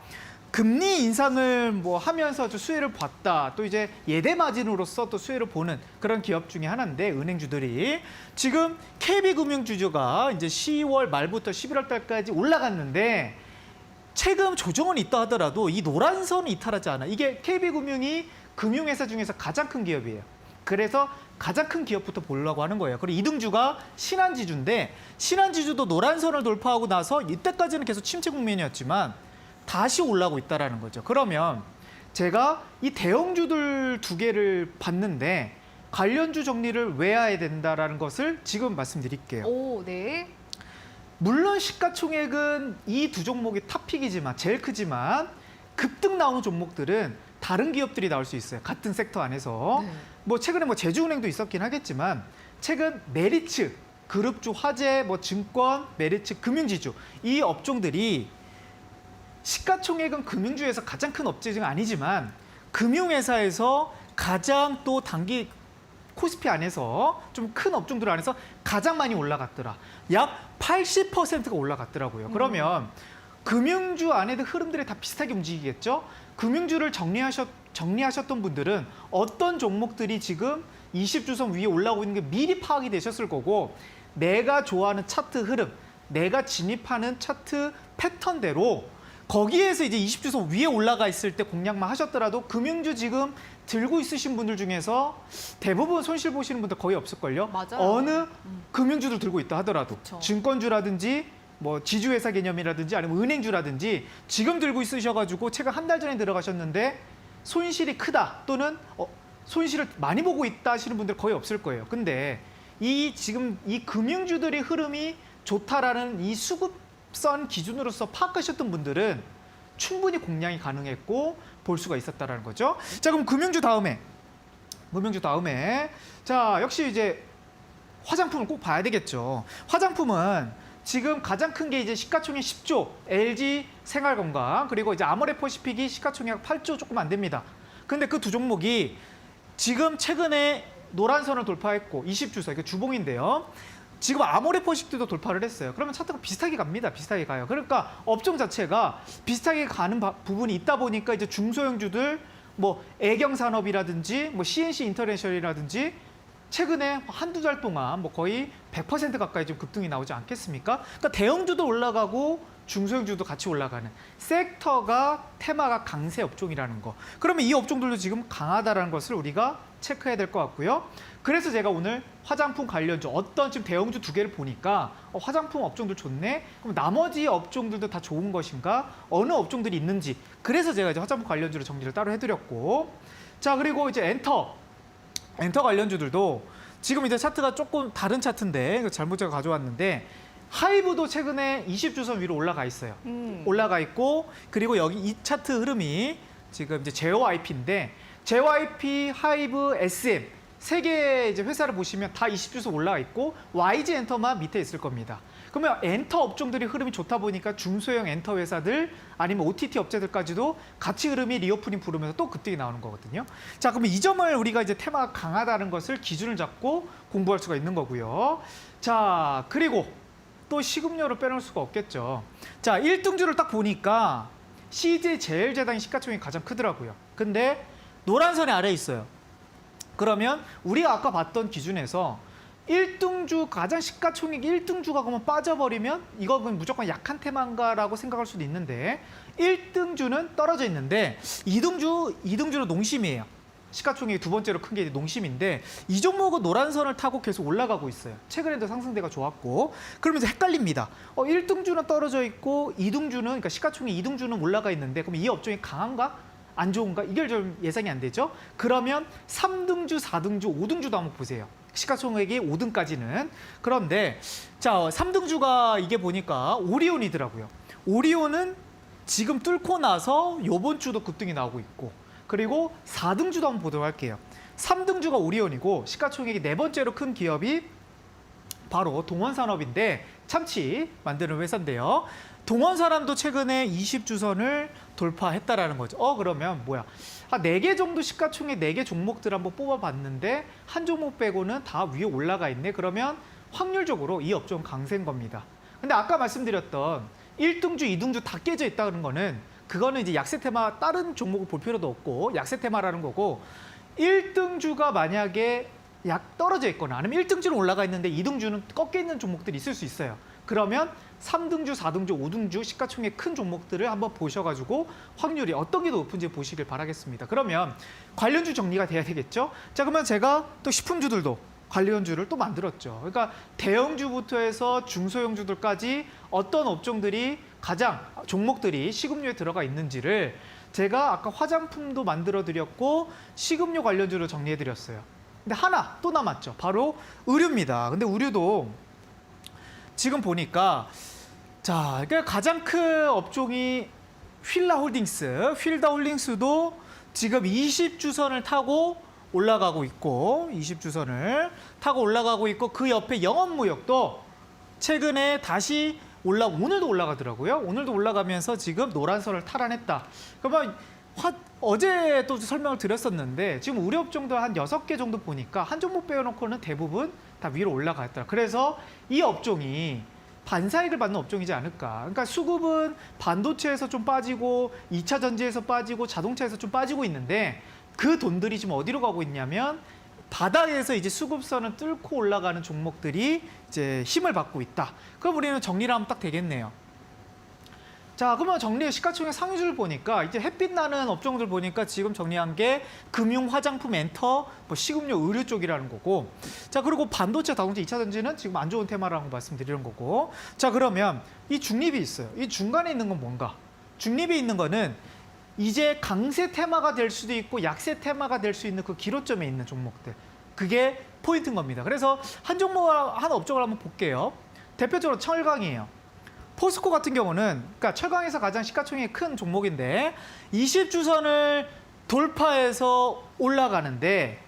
[SPEAKER 2] 금리 인상을 뭐 하면서 좀 수혜를 봤다. 또 이제 예대 마진으로서 또 수혜를 보는 그런 기업 중에 하나인데 은행주들이 지금 KB금융주주가 이제 10월 말부터 11월 달까지 올라갔는데 최근 조정은 있다 하더라도 이 노란선이 이탈하지 않아. 이게 KB금융이 금융회사 중에서 가장 큰 기업이에요. 그래서 가장 큰 기업부터 보려고 하는 거예요. 그리고 2등주가 신한지주인데 신한지주도 노란선을 돌파하고 나서 이때까지는 계속 침체 국면이었지만 다시 올라오고 있다는 거죠. 그러면 제가 이 대형주들 두 개를 봤는데 관련주 정리를 왜 해야 된다는 것을 지금 말씀드릴게요.
[SPEAKER 1] 오, 네.
[SPEAKER 2] 물론 시가총액은 이 두 종목이 탑픽이지만 제일 크지만 급등 나오는 종목들은 다른 기업들이 나올 수 있어요. 같은 섹터 안에서.
[SPEAKER 1] 네.
[SPEAKER 2] 뭐 최근에 뭐 제주은행도 있었긴 하겠지만 최근 메리츠, 그룹주, 화재, 뭐 증권, 메리츠, 금융지주 이 업종들이 시가총액은 금융주에서 가장 큰 업체는 아니지만 금융회사에서 가장 또 단기 코스피 안에서 좀 큰 업종들 안에서 가장 많이 올라갔더라. 약 80%가 올라갔더라고요. 그러면 금융주 안에도 흐름들이 다 비슷하게 움직이겠죠? 금융주를 정리하셨던 분들은 어떤 종목들이 지금 20주선 위에 올라오고 있는 게 미리 파악이 되셨을 거고 내가 좋아하는 차트 흐름, 내가 진입하는 차트 패턴대로 거기에서 이제 20주선 위에 올라가 있을 때 공략만 하셨더라도 금융주 지금 들고 있으신 분들 중에서 대부분 손실 보시는 분들 거의 없을걸요.
[SPEAKER 1] 맞아요.
[SPEAKER 2] 어느 금융주들 들고 있다 하더라도
[SPEAKER 1] 그쵸.
[SPEAKER 2] 증권주라든지 뭐 지주회사 개념이라든지 아니면 은행주라든지 지금 들고 있으셔가지고 최근 한 달 전에 들어가셨는데 손실이 크다 또는 손실을 많이 보고 있다 하시는 분들 거의 없을 거예요. 근데 지금 이 금융주들의 흐름이 좋다라는 이 수급선 기준으로서 파악하셨던 분들은 충분히 공략이 가능했고 볼 수가 있었다라는 거죠. 자, 그럼 금융주 다음에 자, 역시 이제 화장품을 꼭 봐야 되겠죠. 화장품은 지금 가장 큰 게 이제 시가총액 10조, LG 생활건강, 그리고 이제 아모레퍼시픽이 시가총액 8조 조금 안 됩니다. 근데 그 두 종목이 지금 최근에 노란선을 돌파했고 20주선, 이게 주봉인데요. 지금 아모레퍼시픽도 돌파를 했어요. 그러면 차트가 비슷하게 갑니다. 비슷하게 가요. 그러니까 업종 자체가 비슷하게 가는 부분이 있다 보니까 이제 중소형주들, 뭐 애경산업이라든지 뭐 CNC 인터내셔널이라든지 최근에 한두 달 동안 뭐 거의 100% 가까이 좀 급등이 나오지 않겠습니까? 그러니까 대형주도 올라가고 중소형주도 같이 올라가는 섹터가 테마가 강세 업종이라는 거. 그러면 이 업종들도 지금 강하다라는 것을 우리가 체크해야 될 것 같고요. 그래서 제가 오늘 화장품 관련주 어떤 지금 대형주 두 개를 보니까 화장품 업종들 좋네. 그럼 나머지 업종들도 다 좋은 것인가? 어느 업종들이 있는지. 그래서 제가 이제 화장품 관련주로 정리를 따로 해드렸고. 자, 그리고 이제 엔터 관련주들도 지금 이제 차트가 조금 다른 차트인데 이거 잘못 제가 가져왔는데. 하이브도 최근에 20주선 위로 올라가 있어요. 올라가 있고 그리고 여기 이 차트 흐름이 지금 이제 JYP인데 JYP, 하이브, SM 세 개의 이제 회사를 보시면 다 20주선 올라가 있고 YG 엔터만 밑에 있을 겁니다. 그러면 엔터 업종들이 흐름이 좋다 보니까 중소형 엔터 회사들 아니면 OTT 업체들까지도 같이 흐름이 리오프닝 부르면서 또 급등이 나오는 거거든요. 자, 그러면 이 점을 우리가 이제 테마가 강하다는 것을 기준을 잡고 공부할 수가 있는 거고요. 자, 그리고 또 식음료를 빼놓을 수가 없겠죠. 자, 1등주를 딱 보니까 CJ제일제당이 시가총액이 가장 크더라고요. 근데 노란 선이 아래에 있어요. 그러면 우리가 아까 봤던 기준에서 1등주 가장 시가총액 1등주가 그러면 빠져버리면 이거 그냥 무조건 약한 테마인가라고 생각할 수도 있는데 1등주는 떨어져 있는데 2등주는 농심이에요. 시가총액이 두 번째로 큰 게 농심인데 이 종목은 노란 선을 타고 계속 올라가고 있어요. 최근에도 상승세가 좋았고 그러면서 헷갈립니다. 1등주는 떨어져 있고 2등주는 그러니까 시가총액 2등주는 올라가 있는데 그럼 이 업종이 강한가? 안 좋은가? 이게 좀 예상이 안 되죠. 그러면 3등주, 4등주, 5등주도 한번 보세요. 시가총액이 5등까지는. 그런데 자, 3등주가 이게 보니까 오리온이더라고요. 오리온은 지금 뚫고 나서 이번 주도 급등이 나오고 있고 그리고 4등주도 한번 보도록 할게요. 3등주가 오리온이고 시가총액이 네 번째로 큰 기업이 바로 동원산업인데 참치 만드는 회사인데요. 동원산업도 최근에 20주선을 돌파했다라는 거죠. 그러면 뭐야? 한 4개 정도 시가총액 4개 종목들 한번 뽑아봤는데 한 종목 빼고는 다 위에 올라가 있네. 그러면 확률적으로 이 업종은 강세인 겁니다. 근데 아까 말씀드렸던 1등주, 2등주 다 깨져 있다는 거는 그거는 이제 약세 테마 다른 종목을 볼 필요도 없고 약세 테마라는 거고 1등주가 만약에 약 떨어져 있거나 아니면 1등주는 올라가 있는데 2등주는 꺾여 있는 종목들이 있을 수 있어요. 그러면 3등주, 4등주, 5등주 시가총액 큰 종목들을 한번 보셔가지고 확률이 어떤 게 더 높은지 보시길 바라겠습니다. 그러면 관련주 정리가 돼야 되겠죠? 자, 그러면 제가 또 식품주들도 관련주를 또 만들었죠. 그러니까 대형주부터 해서 중소형주들까지 어떤 업종들이 가장 종목들이 식음료에 들어가 있는지를 제가 아까 화장품도 만들어 드렸고 식음료 관련주로 정리해 드렸어요. 근데 하나 또 남았죠. 바로 의류입니다. 근데 의류도 지금 보니까 자, 그러니까 가장 큰 업종이 휠다홀딩스도 지금 20주선을 타고 올라가고 있고 20주선을 타고 올라가고 있고 그 옆에 영업무역도 최근에 다시 오늘도 올라가더라고요. 오늘도 올라가면서 지금 노란선을 탈환했다. 그러면 어제 또 설명을 드렸었는데 지금 우리 업종도 한 6개 정도 보니까 한 종목 빼놓고는 대부분 다 위로 올라갔더라. 그래서 이 업종이 반사익을 받는 업종이지 않을까. 그러니까 수급은 반도체에서 좀 빠지고 2차 전지에서 빠지고 자동차에서 좀 빠지고 있는데 그 돈들이 지금 어디로 가고 있냐면 바닥에서 이제 수급선을 뚫고 올라가는 종목들이 이제 힘을 받고 있다. 그럼 우리는 정리를 하면 딱 되겠네요. 자, 그러면 정리 시가총액 상위주를 보니까 이제 햇빛 나는 업종들 보니까 지금 정리한 게 금융, 화장품, 엔터, 뭐 식음료, 의류 쪽이라는 거고. 자, 그리고 반도체, 자동차, 2차 전지는 지금 안 좋은 테마라고 말씀드리는 거고. 자, 그러면 이 중립이 있어요. 이 중간에 있는 건 뭔가? 중립이 있는 거는 이제 강세 테마가 될 수도 있고 약세 테마가 될 수 있는 그 기로점에 있는 종목들. 그게 포인트인 겁니다. 그래서 한 종목, 한 업종을 한번 볼게요. 대표적으로 철강이에요. 포스코 같은 경우는 그러니까 철강에서 가장 시가총액이 큰 종목인데 20주선을 돌파해서 올라가는데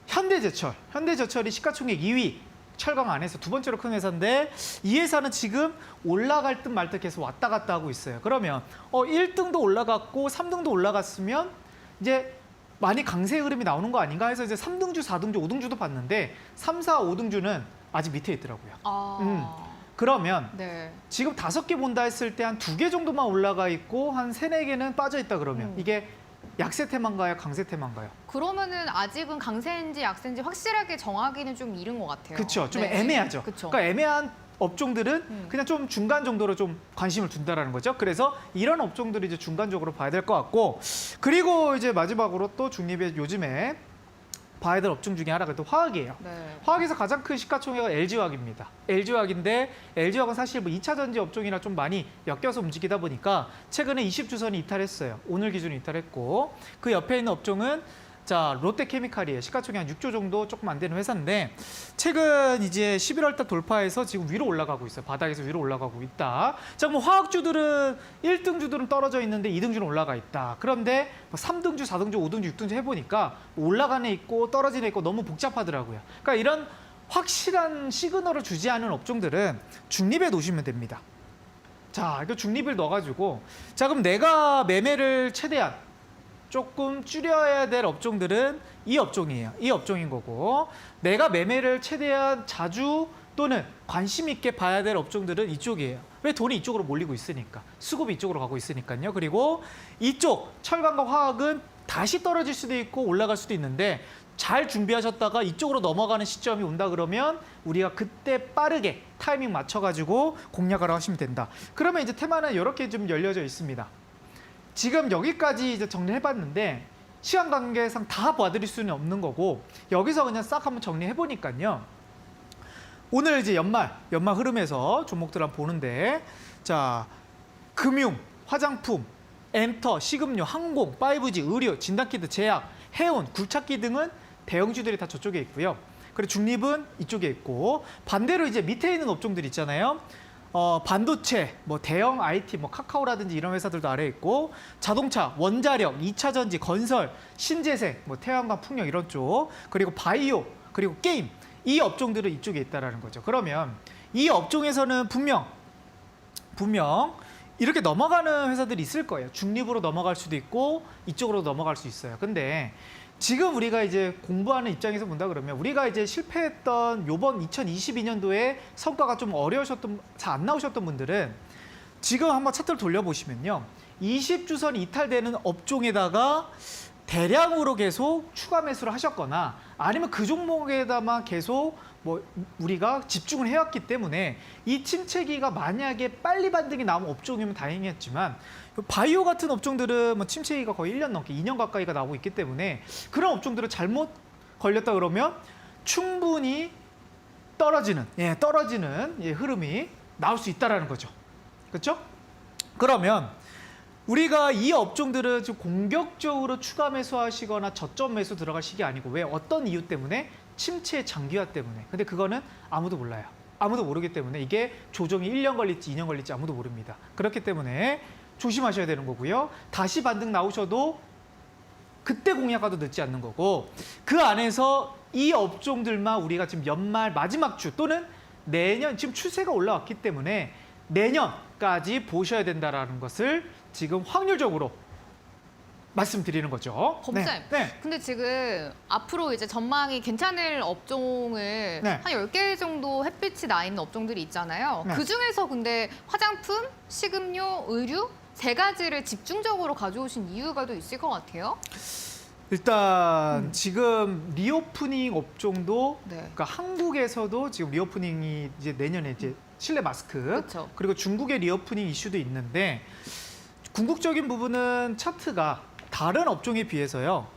[SPEAKER 2] 현대제철이 시가총액 2위 철강 안에서 두 번째로 큰 회사인데 이 회사는 지금 올라갈 듯 말 듯 계속 왔다 갔다 하고 있어요. 그러면 1등도 올라갔고 3등도 올라갔으면 이제 많이 강세 흐름이 나오는 거 아닌가 해서 이제 3등주, 4등주, 5등주도 봤는데 3, 4, 5등주는 아직 밑에 있더라고요. 그러면
[SPEAKER 1] 네.
[SPEAKER 2] 지금 5개 본다 했을 때 한 2개 정도만 올라가 있고 한 3, 4개는 빠져 있다 그러면 이게 약세 테마인가요? 강세 테마인가요?
[SPEAKER 1] 그러면은 아직은 강세인지 약세인지 확실하게 정하기는 좀 이른 것 같아요.
[SPEAKER 2] 그렇죠. 좀
[SPEAKER 1] 네.
[SPEAKER 2] 애매하죠.
[SPEAKER 1] 그쵸.
[SPEAKER 2] 그러니까 애매한 업종들은 그냥 좀 중간 정도로 좀 관심을 둔다라는 거죠. 그래서 이런 업종들이 이제 중간적으로 봐야 될 것 같고, 그리고 이제 마지막으로 또 중립의 요즘에 봐야 될 업종 중에 하나가 또 화학이에요.
[SPEAKER 1] 네.
[SPEAKER 2] 화학에서 가장 큰 시가총액은 LG화학입니다. LG화학인데 LG화학은 사실 뭐 2차 전지 업종이나 좀 많이 엮여서 움직이다 보니까 최근에 20주선이 이탈했어요. 오늘 기준 이탈했고, 그 옆에 있는 업종은 자, 롯데케미칼이에요. 시가총액 한 6조 정도 조금 안 되는 회사인데 최근 이제 11월 달 돌파해서 지금 위로 올라가고 있어요. 바닥에서 위로 올라가고 있다. 자, 그럼 화학주들은 1등주들은 떨어져 있는데 2등주는 올라가 있다. 그런데 3등주, 4등주, 5등주, 6등주 해보니까 올라가는 애 있고 떨어지는 애 있고 너무 복잡하더라고요. 그러니까 이런 확실한 시그널을 주지 않은 업종들은 중립에 놓으시면 됩니다. 자, 이거 중립을 넣어가지고 자, 그럼 내가 매매를 최대한 조금 줄여야 될 업종들은 이 업종이에요. 이 업종인 거고, 내가 매매를 최대한 자주 또는 관심 있게 봐야 될 업종들은 이쪽이에요. 왜? 돈이 이쪽으로 몰리고 있으니까. 수급이 이쪽으로 가고 있으니까요. 그리고 이쪽 철강과 화학은 다시 떨어질 수도 있고 올라갈 수도 있는데 잘 준비하셨다가 이쪽으로 넘어가는 시점이 온다 그러면 우리가 그때 빠르게 타이밍 맞춰가지고 공략을 하시면 된다. 그러면 이제 테마는 이렇게 좀 열려져 있습니다. 지금 여기까지 이제 정리해봤는데 시간 관계상 다 봐드릴 수는 없는 거고 여기서 그냥 싹 한번 정리해보니까요. 오늘 이제 연말 흐름에서 종목들 한번 보는데 자, 금융, 화장품, 엔터, 식음료, 항공, 5G, 의료, 진단키트, 제약, 해운, 굴착기 등은 대형주들이 다 저쪽에 있고요. 그리고 중립은 이쪽에 있고 반대로 이제 밑에 있는 업종들 있잖아요. 반도체, 뭐 대형 IT, 뭐 카카오라든지 이런 회사들도 아래에 있고 자동차, 원자력, 2차 전지, 건설, 신재생, 뭐 태양광, 풍력 이런 쪽, 그리고 바이오, 그리고 게임 이 업종들은 이쪽에 있다라는 거죠. 그러면 이 업종에서는 분명 이렇게 넘어가는 회사들이 있을 거예요. 중립으로 넘어갈 수도 있고 이쪽으로 넘어갈 수 있어요. 근데 지금 우리가 이제 공부하는 입장에서 본다 그러면 우리가 이제 실패했던 요번 2022년도에 성과가 좀 어려우셨던, 잘 안 나오셨던 분들은 지금 한번 차트를 돌려보시면요. 20주선이 이탈되는 업종에다가 대량으로 계속 추가 매수를 하셨거나 아니면 그 종목에다만 계속 뭐 우리가 집중을 해왔기 때문에 이 침체기가 만약에 빨리 반등이 나오면 업종이면 다행이었지만 바이오 같은 업종들은 뭐 침체기가 거의 1년 넘게 2년 가까이가 나오고 있기 때문에 그런 업종들은 잘못 걸렸다 그러면 충분히 떨어지는 흐름이 나올 수 있다라는 거죠. 그렇죠? 그러면 우리가 이 업종들은 지금 공격적으로 추가 매수하시거나 저점 매수 들어갈 시기 아니고 왜? 어떤 이유 때문에? 침체 장기화 때문에. 근데 그거는 아무도 몰라요. 아무도 모르기 때문에 이게 조정이 1년 걸릴지 2년 걸릴지 아무도 모릅니다. 그렇기 때문에 조심하셔야 되는 거고요. 다시 반등 나오셔도 그때 공략가도 늦지 않는 거고 그 안에서 이 업종들만 우리가 지금 연말 마지막 주 또는 내년 지금 추세가 올라왔기 때문에 내년까지 보셔야 된다라는 것을 지금 확률적으로 말씀드리는 거죠.
[SPEAKER 1] 범쌤, 근데 지금 앞으로 이제 전망이 괜찮을 업종을
[SPEAKER 2] 네.
[SPEAKER 1] 한 10개 정도 햇빛이 나 있는 업종들이 있잖아요.
[SPEAKER 2] 네.
[SPEAKER 1] 그중에서 근데 화장품, 식음료, 의류 세 가지를 집중적으로 가져오신 이유가 또 있을 것 같아요.
[SPEAKER 2] 일단 지금 리오프닝 업종도
[SPEAKER 1] 네.
[SPEAKER 2] 그러니까 한국에서도 지금 리오프닝이 이제 내년에 이제 실내 마스크
[SPEAKER 1] 그렇죠.
[SPEAKER 2] 그리고 중국의 리오프닝 이슈도 있는데 궁극적인 부분은 차트가 다른 업종에 비해서요.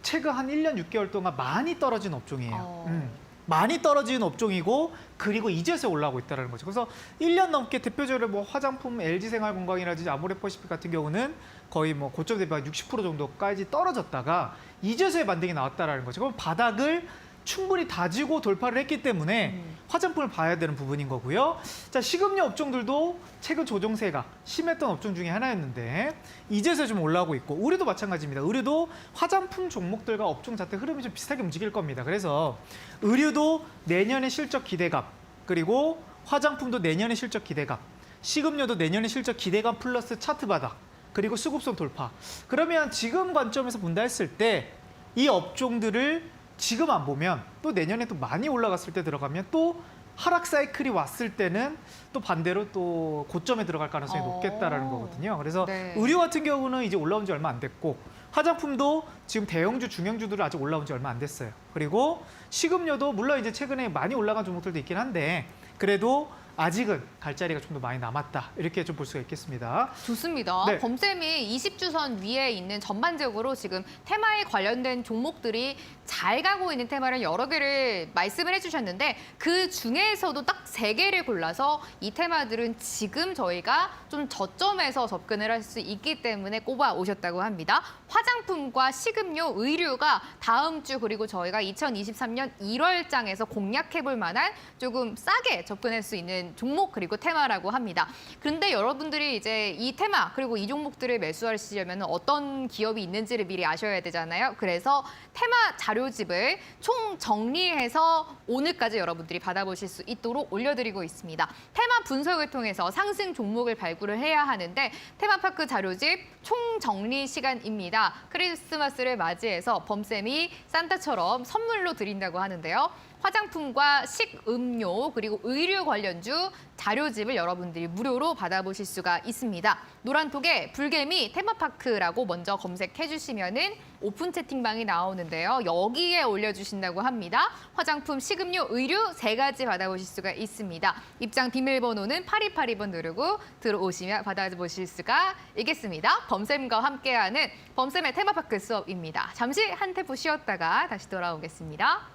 [SPEAKER 2] 최근 한 1년 6개월 동안 많이 떨어진 업종이에요. 많이 떨어진 업종이고 그리고 이제서 올라오고 있다는 거죠. 그래서 1년 넘게 대표적으로 뭐 화장품, LG생활건강이라든지 아모레퍼시픽 같은 경우는 거의 뭐 고점 대비 60% 정도까지 떨어졌다가 이제서야 반등이 나왔다는 거죠. 그럼 바닥을 충분히 다지고 돌파를 했기 때문에 화장품을 봐야 되는 부분인 거고요. 자, 식음료 업종들도 최근 조정세가 심했던 업종 중에 하나였는데 이제서 좀 올라오고 있고 의류도 마찬가지입니다. 의류도 화장품 종목들과 업종 자체 흐름이 좀 비슷하게 움직일 겁니다. 그래서 의류도 내년의 실적 기대감 그리고 화장품도 내년의 실적 기대감 식음료도 내년의 실적 기대감 플러스 차트 바닥 그리고 수급선 돌파 그러면 지금 관점에서 본다 했을 때 이 업종들을 지금 안 보면 또 내년에 또 많이 올라갔을 때 들어가면 또 하락 사이클이 왔을 때는 또 반대로 또 고점에 들어갈 가능성이 높겠다라는 거거든요. 그래서
[SPEAKER 1] 네.
[SPEAKER 2] 의류 같은 경우는 이제 올라온 지 얼마 안 됐고 화장품도 지금 대형주, 중형주들은 아직 올라온 지 얼마 안 됐어요. 그리고 식음료도 물론 이제 최근에 많이 올라간 종목들도 있긴 한데 그래도 아직은 갈 자리가 좀 더 많이 남았다. 이렇게 좀 볼 수가 있겠습니다.
[SPEAKER 1] 좋습니다.
[SPEAKER 2] 네.
[SPEAKER 1] 범쌤이 20주선 위에 있는 전반적으로 지금 테마에 관련된 종목들이 잘 가고 있는 테마를 여러 개를 말씀을 해주셨는데 그 중에서도 딱 3개를 골라서 이 테마들은 지금 저희가 좀 저점에서 접근을 할 수 있기 때문에 꼽아 오셨다고 합니다. 화장품과 식음료, 의류가 다음 주 그리고 저희가 2023년 1월장에서 공략해볼 만한 조금 싸게 접근할 수 있는 종목 그리고 테마라고 합니다. 그런데 여러분들이 이제 이 테마 그리고 이 종목들을 매수하시려면 어떤 기업이 있는지를 미리 아셔야 되잖아요. 그래서 테마 자료집을 총 정리해서 오늘까지 여러분들이 받아보실 수 있도록 올려드리고 있습니다. 테마 분석을 통해서 상승 종목을 발굴을 해야 하는데 테마파크 자료집 총 정리 시간입니다. 크리스마스를 맞이해서 범쌤이 산타처럼 선물로 드린다고 하는데요. 화장품과 식음료 그리고 의류 관련주 자료집을 여러분들이 무료로 받아보실 수가 있습니다. 노란톡에 불개미 테마파크라고 먼저 검색해 주시면은 오픈 채팅방이 나오는데요. 여기에 올려주신다고 합니다. 화장품, 식음료, 의류 3가지 받아보실 수가 있습니다. 입장 비밀번호는 8282번 누르고 들어오시면 받아보실 수가 있겠습니다. 범쌤과 함께하는 범쌤의 테마파크 수업입니다. 잠시 한 템포 쉬었다가 다시 돌아오겠습니다.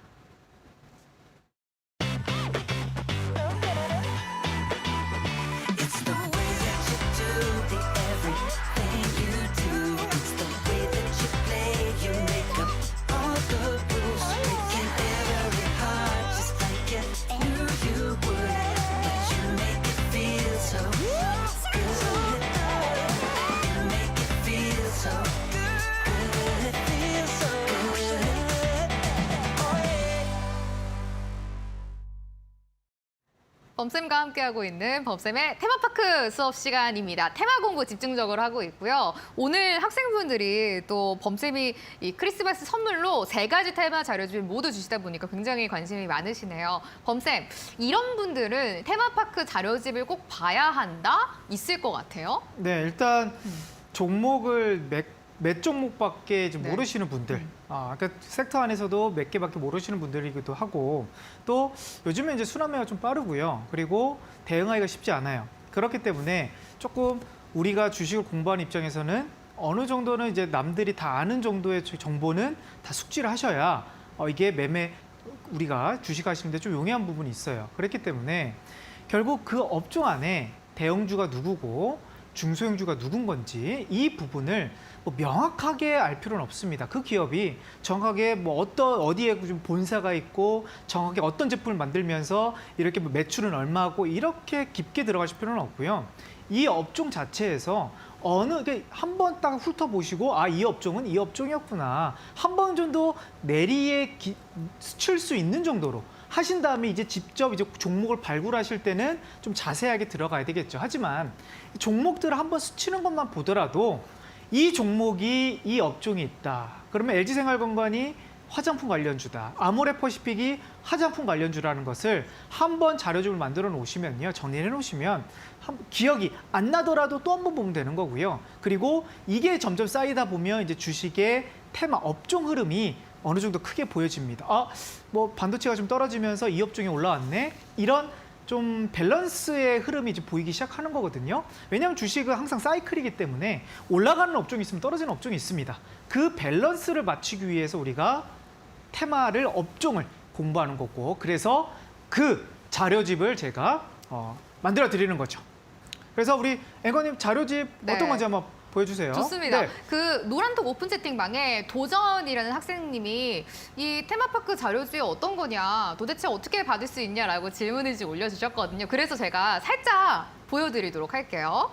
[SPEAKER 3] It's the way that you do the everything you do. It's the way that you play. You make up all the rules, breaking every heart just like you knew you would. But you make it feel so good. You make it feel so good. It feels so good. Oh yeah.
[SPEAKER 1] 범쌤과 함께하고 있는 범쌤의 테마파크 수업 시간입니다. 테마 공부 집중적으로 하고 있고요. 오늘 학생분들이 또 범쌤이 이 크리스마스 선물로 3가지 테마 자료집을 모두 주시다 보니까 굉장히 관심이 많으시네요. 범쌤, 이런 분들은 테마파크 자료집을 꼭 봐야 한다? 있을 것 같아요?
[SPEAKER 2] 네, 일단 종목을 몇 종목밖에 좀
[SPEAKER 1] 네.
[SPEAKER 2] 모르시는 분들, 그러니까 섹터 안에서도 몇 개밖에 모르시는 분들이기도 하고 또 요즘에 이제 순환매가 좀 빠르고요. 그리고 대응하기가 쉽지 않아요. 그렇기 때문에 조금 우리가 주식을 공부하는 입장에서는 어느 정도는 이제 남들이 다 아는 정도의 정보는 다 숙지를 하셔야 이게 매매 우리가 주식 하시는데 좀 용이한 부분이 있어요. 그렇기 때문에 결국 그 업종 안에 대형주가 누구고 중소형주가 누군 건지 이 부분을 뭐 명확하게 알 필요는 없습니다. 그 기업이 정확하게 뭐 어디에 좀 본사가 있고 정확하게 어떤 제품을 만들면서 이렇게 뭐 매출은 얼마고 이렇게 깊게 들어가실 필요는 없고요. 이 업종 자체에서 한번 딱 훑어보시고 이 업종은 이 업종이었구나. 한 번 정도 내리에 스칠 수 있는 정도로 하신 다음에 이제 직접 이제 종목을 발굴하실 때는 좀 자세하게 들어가야 되겠죠. 하지만 종목들을 한번 스치는 것만 보더라도 이 종목이 이 업종이 있다. 그러면 LG생활건강이 화장품 관련주다. 아모레퍼시픽이 화장품 관련주라는 것을 한번 자료집을 만들어 놓으시면요. 정리해 놓으시면 기억이 안 나더라도 또 한 번 보면 되는 거고요. 그리고 이게 점점 쌓이다 보면 이제 주식의 테마 업종 흐름이 어느 정도 크게 보여집니다. 뭐 반도체가 좀 떨어지면서 이 업종이 올라왔네. 이런 좀 밸런스의 흐름이 이제 보이기 시작하는 거거든요. 왜냐하면 주식은 항상 사이클이기 때문에 올라가는 업종이 있으면 떨어지는 업종이 있습니다. 그 밸런스를 맞추기 위해서 우리가 테마를 업종을 공부하는 거고 그래서 그 자료집을 제가 만들어 드리는 거죠. 그래서 우리 앵커님 자료집
[SPEAKER 1] 네.
[SPEAKER 2] 어떤 건지 한번 보여주세요.
[SPEAKER 1] 좋습니다.
[SPEAKER 2] 네.
[SPEAKER 1] 그 노란톡 오픈 채팅방에 도전이라는 학생님이 이 테마파크 자료집이 어떤 거냐, 도대체 어떻게 받을 수 있냐라고 질문을 지금 올려주셨거든요. 그래서 제가 살짝 보여드리도록 할게요.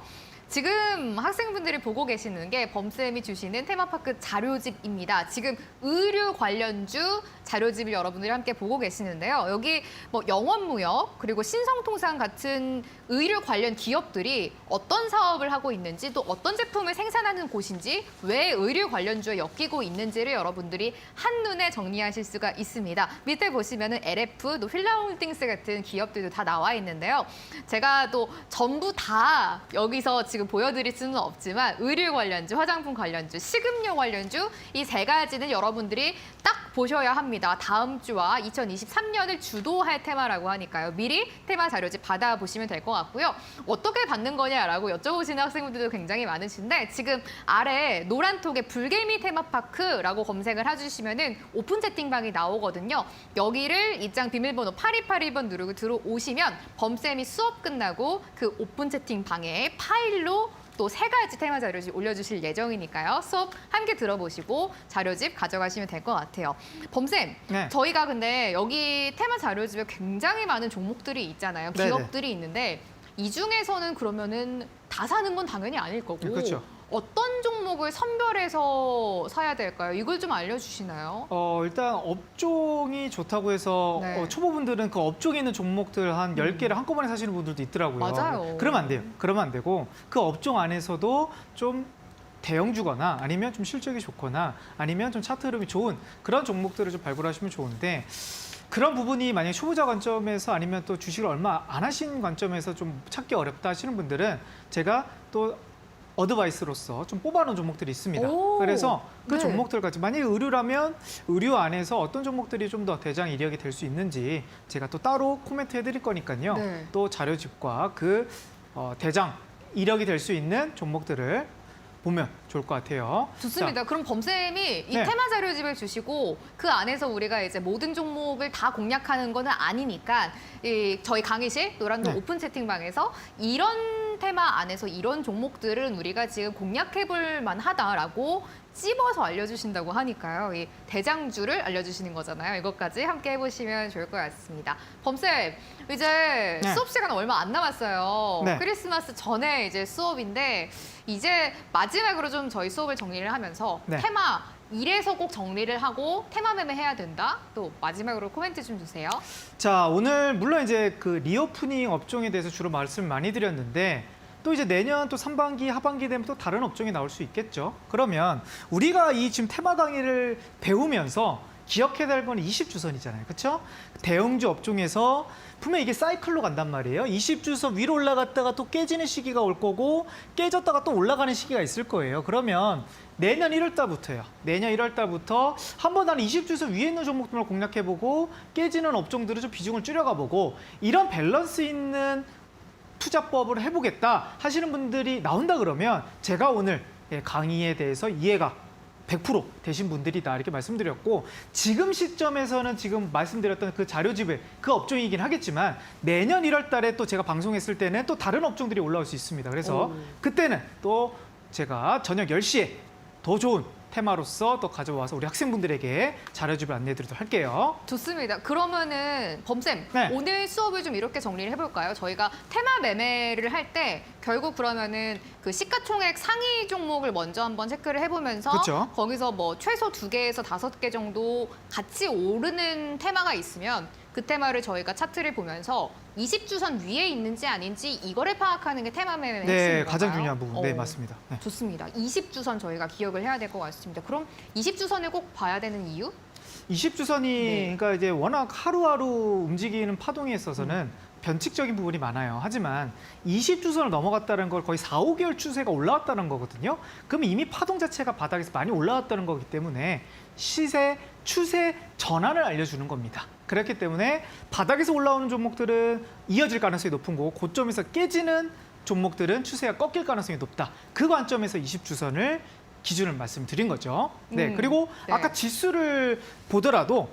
[SPEAKER 1] 지금 학생분들이 보고 계시는 게 범쌤이 주시는 테마파크 자료집입니다. 지금 의류 관련주 자료집을 여러분들이 함께 보고 계시는데요. 여기 뭐 영원무역 그리고 신성통상 같은 의류 관련 기업들이 어떤 사업을 하고 있는지 또 어떤 제품을 생산하는 곳인지 왜 의류 관련주에 엮이고 있는지를 여러분들이 한눈에 정리하실 수가 있습니다. 밑에 보시면은 LF, 또 휠라홀딩스 같은 기업들도 다 나와 있는데요. 제가 또 전부 다 여기서 지금 보여드릴 수는 없지만 의류 관련주, 화장품 관련주, 식음료 관련주 이 세 가지는 여러분들이 딱 보셔야 합니다. 다음 주와 2023년을 주도할 테마라고 하니까요. 미리 테마 자료집 받아보시면 될 것 같고요. 어떻게 받는 거냐라고 여쭤보시는 학생분들도 굉장히 많으신데 지금 아래 노란 톡에 불개미 테마파크라고 검색을 해주시면은 오픈 채팅방이 나오거든요. 여기를 입장 비밀번호 8281번 누르고 들어오시면 범쌤이 수업 끝나고 그 오픈 채팅방에 파일로 또 3가지 테마 자료집 올려주실 예정이니까요. 수업 함께 들어보시고 자료집 가져가시면 될 것 같아요. 범쌤,
[SPEAKER 2] 네.
[SPEAKER 1] 저희가 근데 여기 테마 자료집에 굉장히 많은 종목들이 있잖아요.
[SPEAKER 2] 네네.
[SPEAKER 1] 기업들이 있는데 이 중에서는 그러면은 다 사는 건 당연히 아닐 거고
[SPEAKER 2] 그렇죠.
[SPEAKER 1] 어떤 종목을 선별해서 사야 될까요? 이걸 좀 알려주시나요?
[SPEAKER 2] 일단 업종이 좋다고 해서
[SPEAKER 1] 네.
[SPEAKER 2] 초보분들은 그 업종에 있는 종목들 한 10개를 한꺼번에 사시는 분들도 있더라고요.
[SPEAKER 1] 맞아요.
[SPEAKER 2] 그러면 안 돼요. 그러면 안 되고 그 업종 안에서도 좀 대형주거나 아니면 좀 실적이 좋거나 아니면 좀 차트 흐름이 좋은 그런 종목들을 좀 발굴하시면 좋은데 그런 부분이 만약에 초보자 관점에서 아니면 또 주식을 얼마 안 하신 관점에서 좀 찾기 어렵다 하시는 분들은 제가 또 어드바이스로서 좀 뽑아놓은 종목들이 있습니다.
[SPEAKER 1] 오,
[SPEAKER 2] 그래서 그
[SPEAKER 1] 네.
[SPEAKER 2] 종목들까지 만약에 의류라면 의류 안에서 어떤 종목들이 좀 더 대장 이력이 될 수 있는지 제가 또 따로 코멘트 해드릴 거니까요.
[SPEAKER 1] 네.
[SPEAKER 2] 또 자료집과 그 대장 이력이 될 수 있는 종목들을 보면 좋을 것 같아요.
[SPEAKER 1] 좋습니다. 그럼 범쌤이 이
[SPEAKER 2] 네.
[SPEAKER 1] 테마 자료집을 주시고 그 안에서 우리가 이제 모든 종목을 다 공략하는 거는 아니니까 저희 강의실 노란도
[SPEAKER 2] 네.
[SPEAKER 1] 오픈 채팅방에서 이런 테마 안에서 이런 종목들은 우리가 지금 공략해볼 만하다라고 찝어서 알려주신다고 하니까요. 이 대장주를 알려주시는 거잖아요. 이것까지 함께 해보시면 좋을 것 같습니다. 범쌤, 이제
[SPEAKER 2] 네.
[SPEAKER 1] 수업 시간 얼마 안 남았어요.
[SPEAKER 2] 네.
[SPEAKER 1] 크리스마스 전에 이제 수업인데 이제 마지막으로 좀 저희 수업을 정리를 하면서
[SPEAKER 2] 네.
[SPEAKER 1] 테마 이래서 꼭 정리를 하고 테마 매매 해야 된다. 또 마지막으로 코멘트 좀 주세요.
[SPEAKER 2] 자, 오늘 물론 이제 그 리오프닝 업종에 대해서 주로 말씀을 많이 드렸는데 또 이제 내년 또 상반기, 하반기 되면 또 다른 업종이 나올 수 있겠죠. 그러면 우리가 이 지금 테마 강의를 배우면서 기억해야 될 건 20주선이잖아요. 그렇죠? 대형주 업종에서 분명 이게 사이클로 간단 말이에요. 20주선 위로 올라갔다가 또 깨지는 시기가 올 거고 깨졌다가 또 올라가는 시기가 있을 거예요. 그러면 내년 1월 달부터요. 내년 1월 달부터 한번 나는 20주선 위에 있는 종목들을 공략해보고 깨지는 업종들을 좀 비중을 줄여가보고 이런 밸런스 있는 투자법을 해보겠다 하시는 분들이 나온다 그러면 제가 오늘 강의에 대해서 이해가 100% 되신 분들이다 이렇게 말씀드렸고 지금 시점에서는 지금 말씀드렸던 그 자료집의 그 업종이긴 하겠지만 내년 1월 달에 또 제가 방송했을 때는 또 다른 업종들이 올라올 수 있습니다. 그래서 그때는 또 제가 저녁 10시에 더 좋은 테마로서 또 가져와서 우리 학생분들에게 자료집을 안내해드리도록 할게요.
[SPEAKER 1] 좋습니다. 그러면은 범쌤
[SPEAKER 2] 네.
[SPEAKER 1] 오늘 수업을 좀 이렇게 정리를 해볼까요? 저희가 테마 매매를 할 때 결국 그러면은 그 시가총액 상위 종목을 먼저 한번 체크를 해보면서
[SPEAKER 2] 그쵸.
[SPEAKER 1] 거기서 뭐 최소 2개에서 5개 정도 같이 오르는 테마가 있으면 그 테마를 저희가 차트를 보면서 20주선 위에 있는지 아닌지 이거를 파악하는 게 테마 매매의
[SPEAKER 2] 네,
[SPEAKER 1] 핵심인
[SPEAKER 2] 가장
[SPEAKER 1] 건가요?
[SPEAKER 2] 중요한 부분. 네, 맞습니다. 네.
[SPEAKER 1] 좋습니다. 20주선 저희가 기억을 해야 될 것 같습니다. 그럼 20주선을 꼭 봐야 되는 이유?
[SPEAKER 2] 20주선이
[SPEAKER 1] 네.
[SPEAKER 2] 그러니까 이제 워낙 하루하루 움직이는 파동에 있어서는 변칙적인 부분이 많아요. 하지만 20주선을 넘어갔다는 걸 거의 4, 5개월 추세가 올라왔다는 거거든요. 그러면 이미 파동 자체가 바닥에서 많이 올라왔다는 거기 때문에 시세, 추세 전환을 알려주는 겁니다. 그렇기 때문에 바닥에서 올라오는 종목들은 이어질 가능성이 높은 거고 고점에서 깨지는 종목들은 추세가 꺾일 가능성이 높다. 그 관점에서 20주선을 기준을 말씀드린 거죠. 네, 그리고
[SPEAKER 1] 네.
[SPEAKER 2] 아까 지수를 보더라도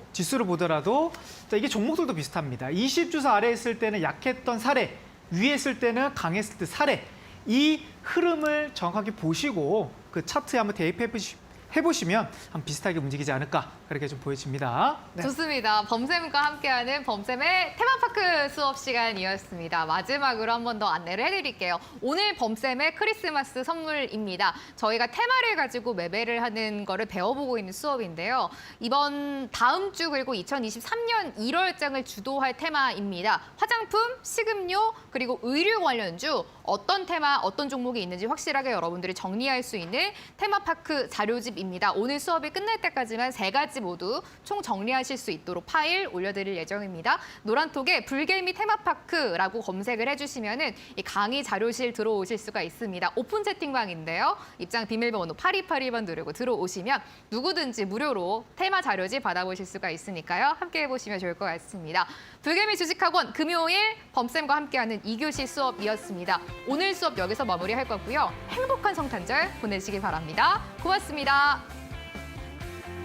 [SPEAKER 2] 자, 이게 종목들도 비슷합니다. 20주선 아래에 있을 때는 약했던 사례, 위에 있을 때는 강했을 때 사례. 이 흐름을 정확하게 보시고 그 차트에 한번 대입해 해보시면 한 비슷하게 움직이지 않을까 그렇게 좀 보여집니다. 네.
[SPEAKER 1] 좋습니다. 범쌤과 함께하는 범쌤의 테마파크 수업 시간이었습니다. 마지막으로 한 번 더 안내를 해드릴게요. 오늘 범쌤의 크리스마스 선물입니다. 저희가 테마를 가지고 매매를 하는 거를 배워보고 있는 수업인데요. 이번 다음 주 그리고 2023년 1월장을 주도할 테마입니다. 화장품, 식음료, 그리고 의류 관련주 어떤 테마, 어떤 종목이 있는지 확실하게 여러분들이 정리할 수 있는 테마파크 자료집입니다. 오늘 수업이 끝날 때까지만 3가지 모두 총 정리하실 수 있도록 파일 올려드릴 예정입니다. 노란톡에 불개미 테마파크라고 검색을 해주시면은 이 강의 자료실 들어오실 수가 있습니다. 오픈 채팅방인데요. 입장 비밀번호 8282번 누르고 들어오시면 누구든지 무료로 테마 자료집 받아보실 수가 있으니까요. 함께 해보시면 좋을 것 같습니다. 불개미 주식학원 금요일 범쌤과 함께하는 2교시 수업이었습니다. 오늘 수업 여기서 마무리할 거고요. 행복한 성탄절 보내시기 바랍니다. 고맙습니다.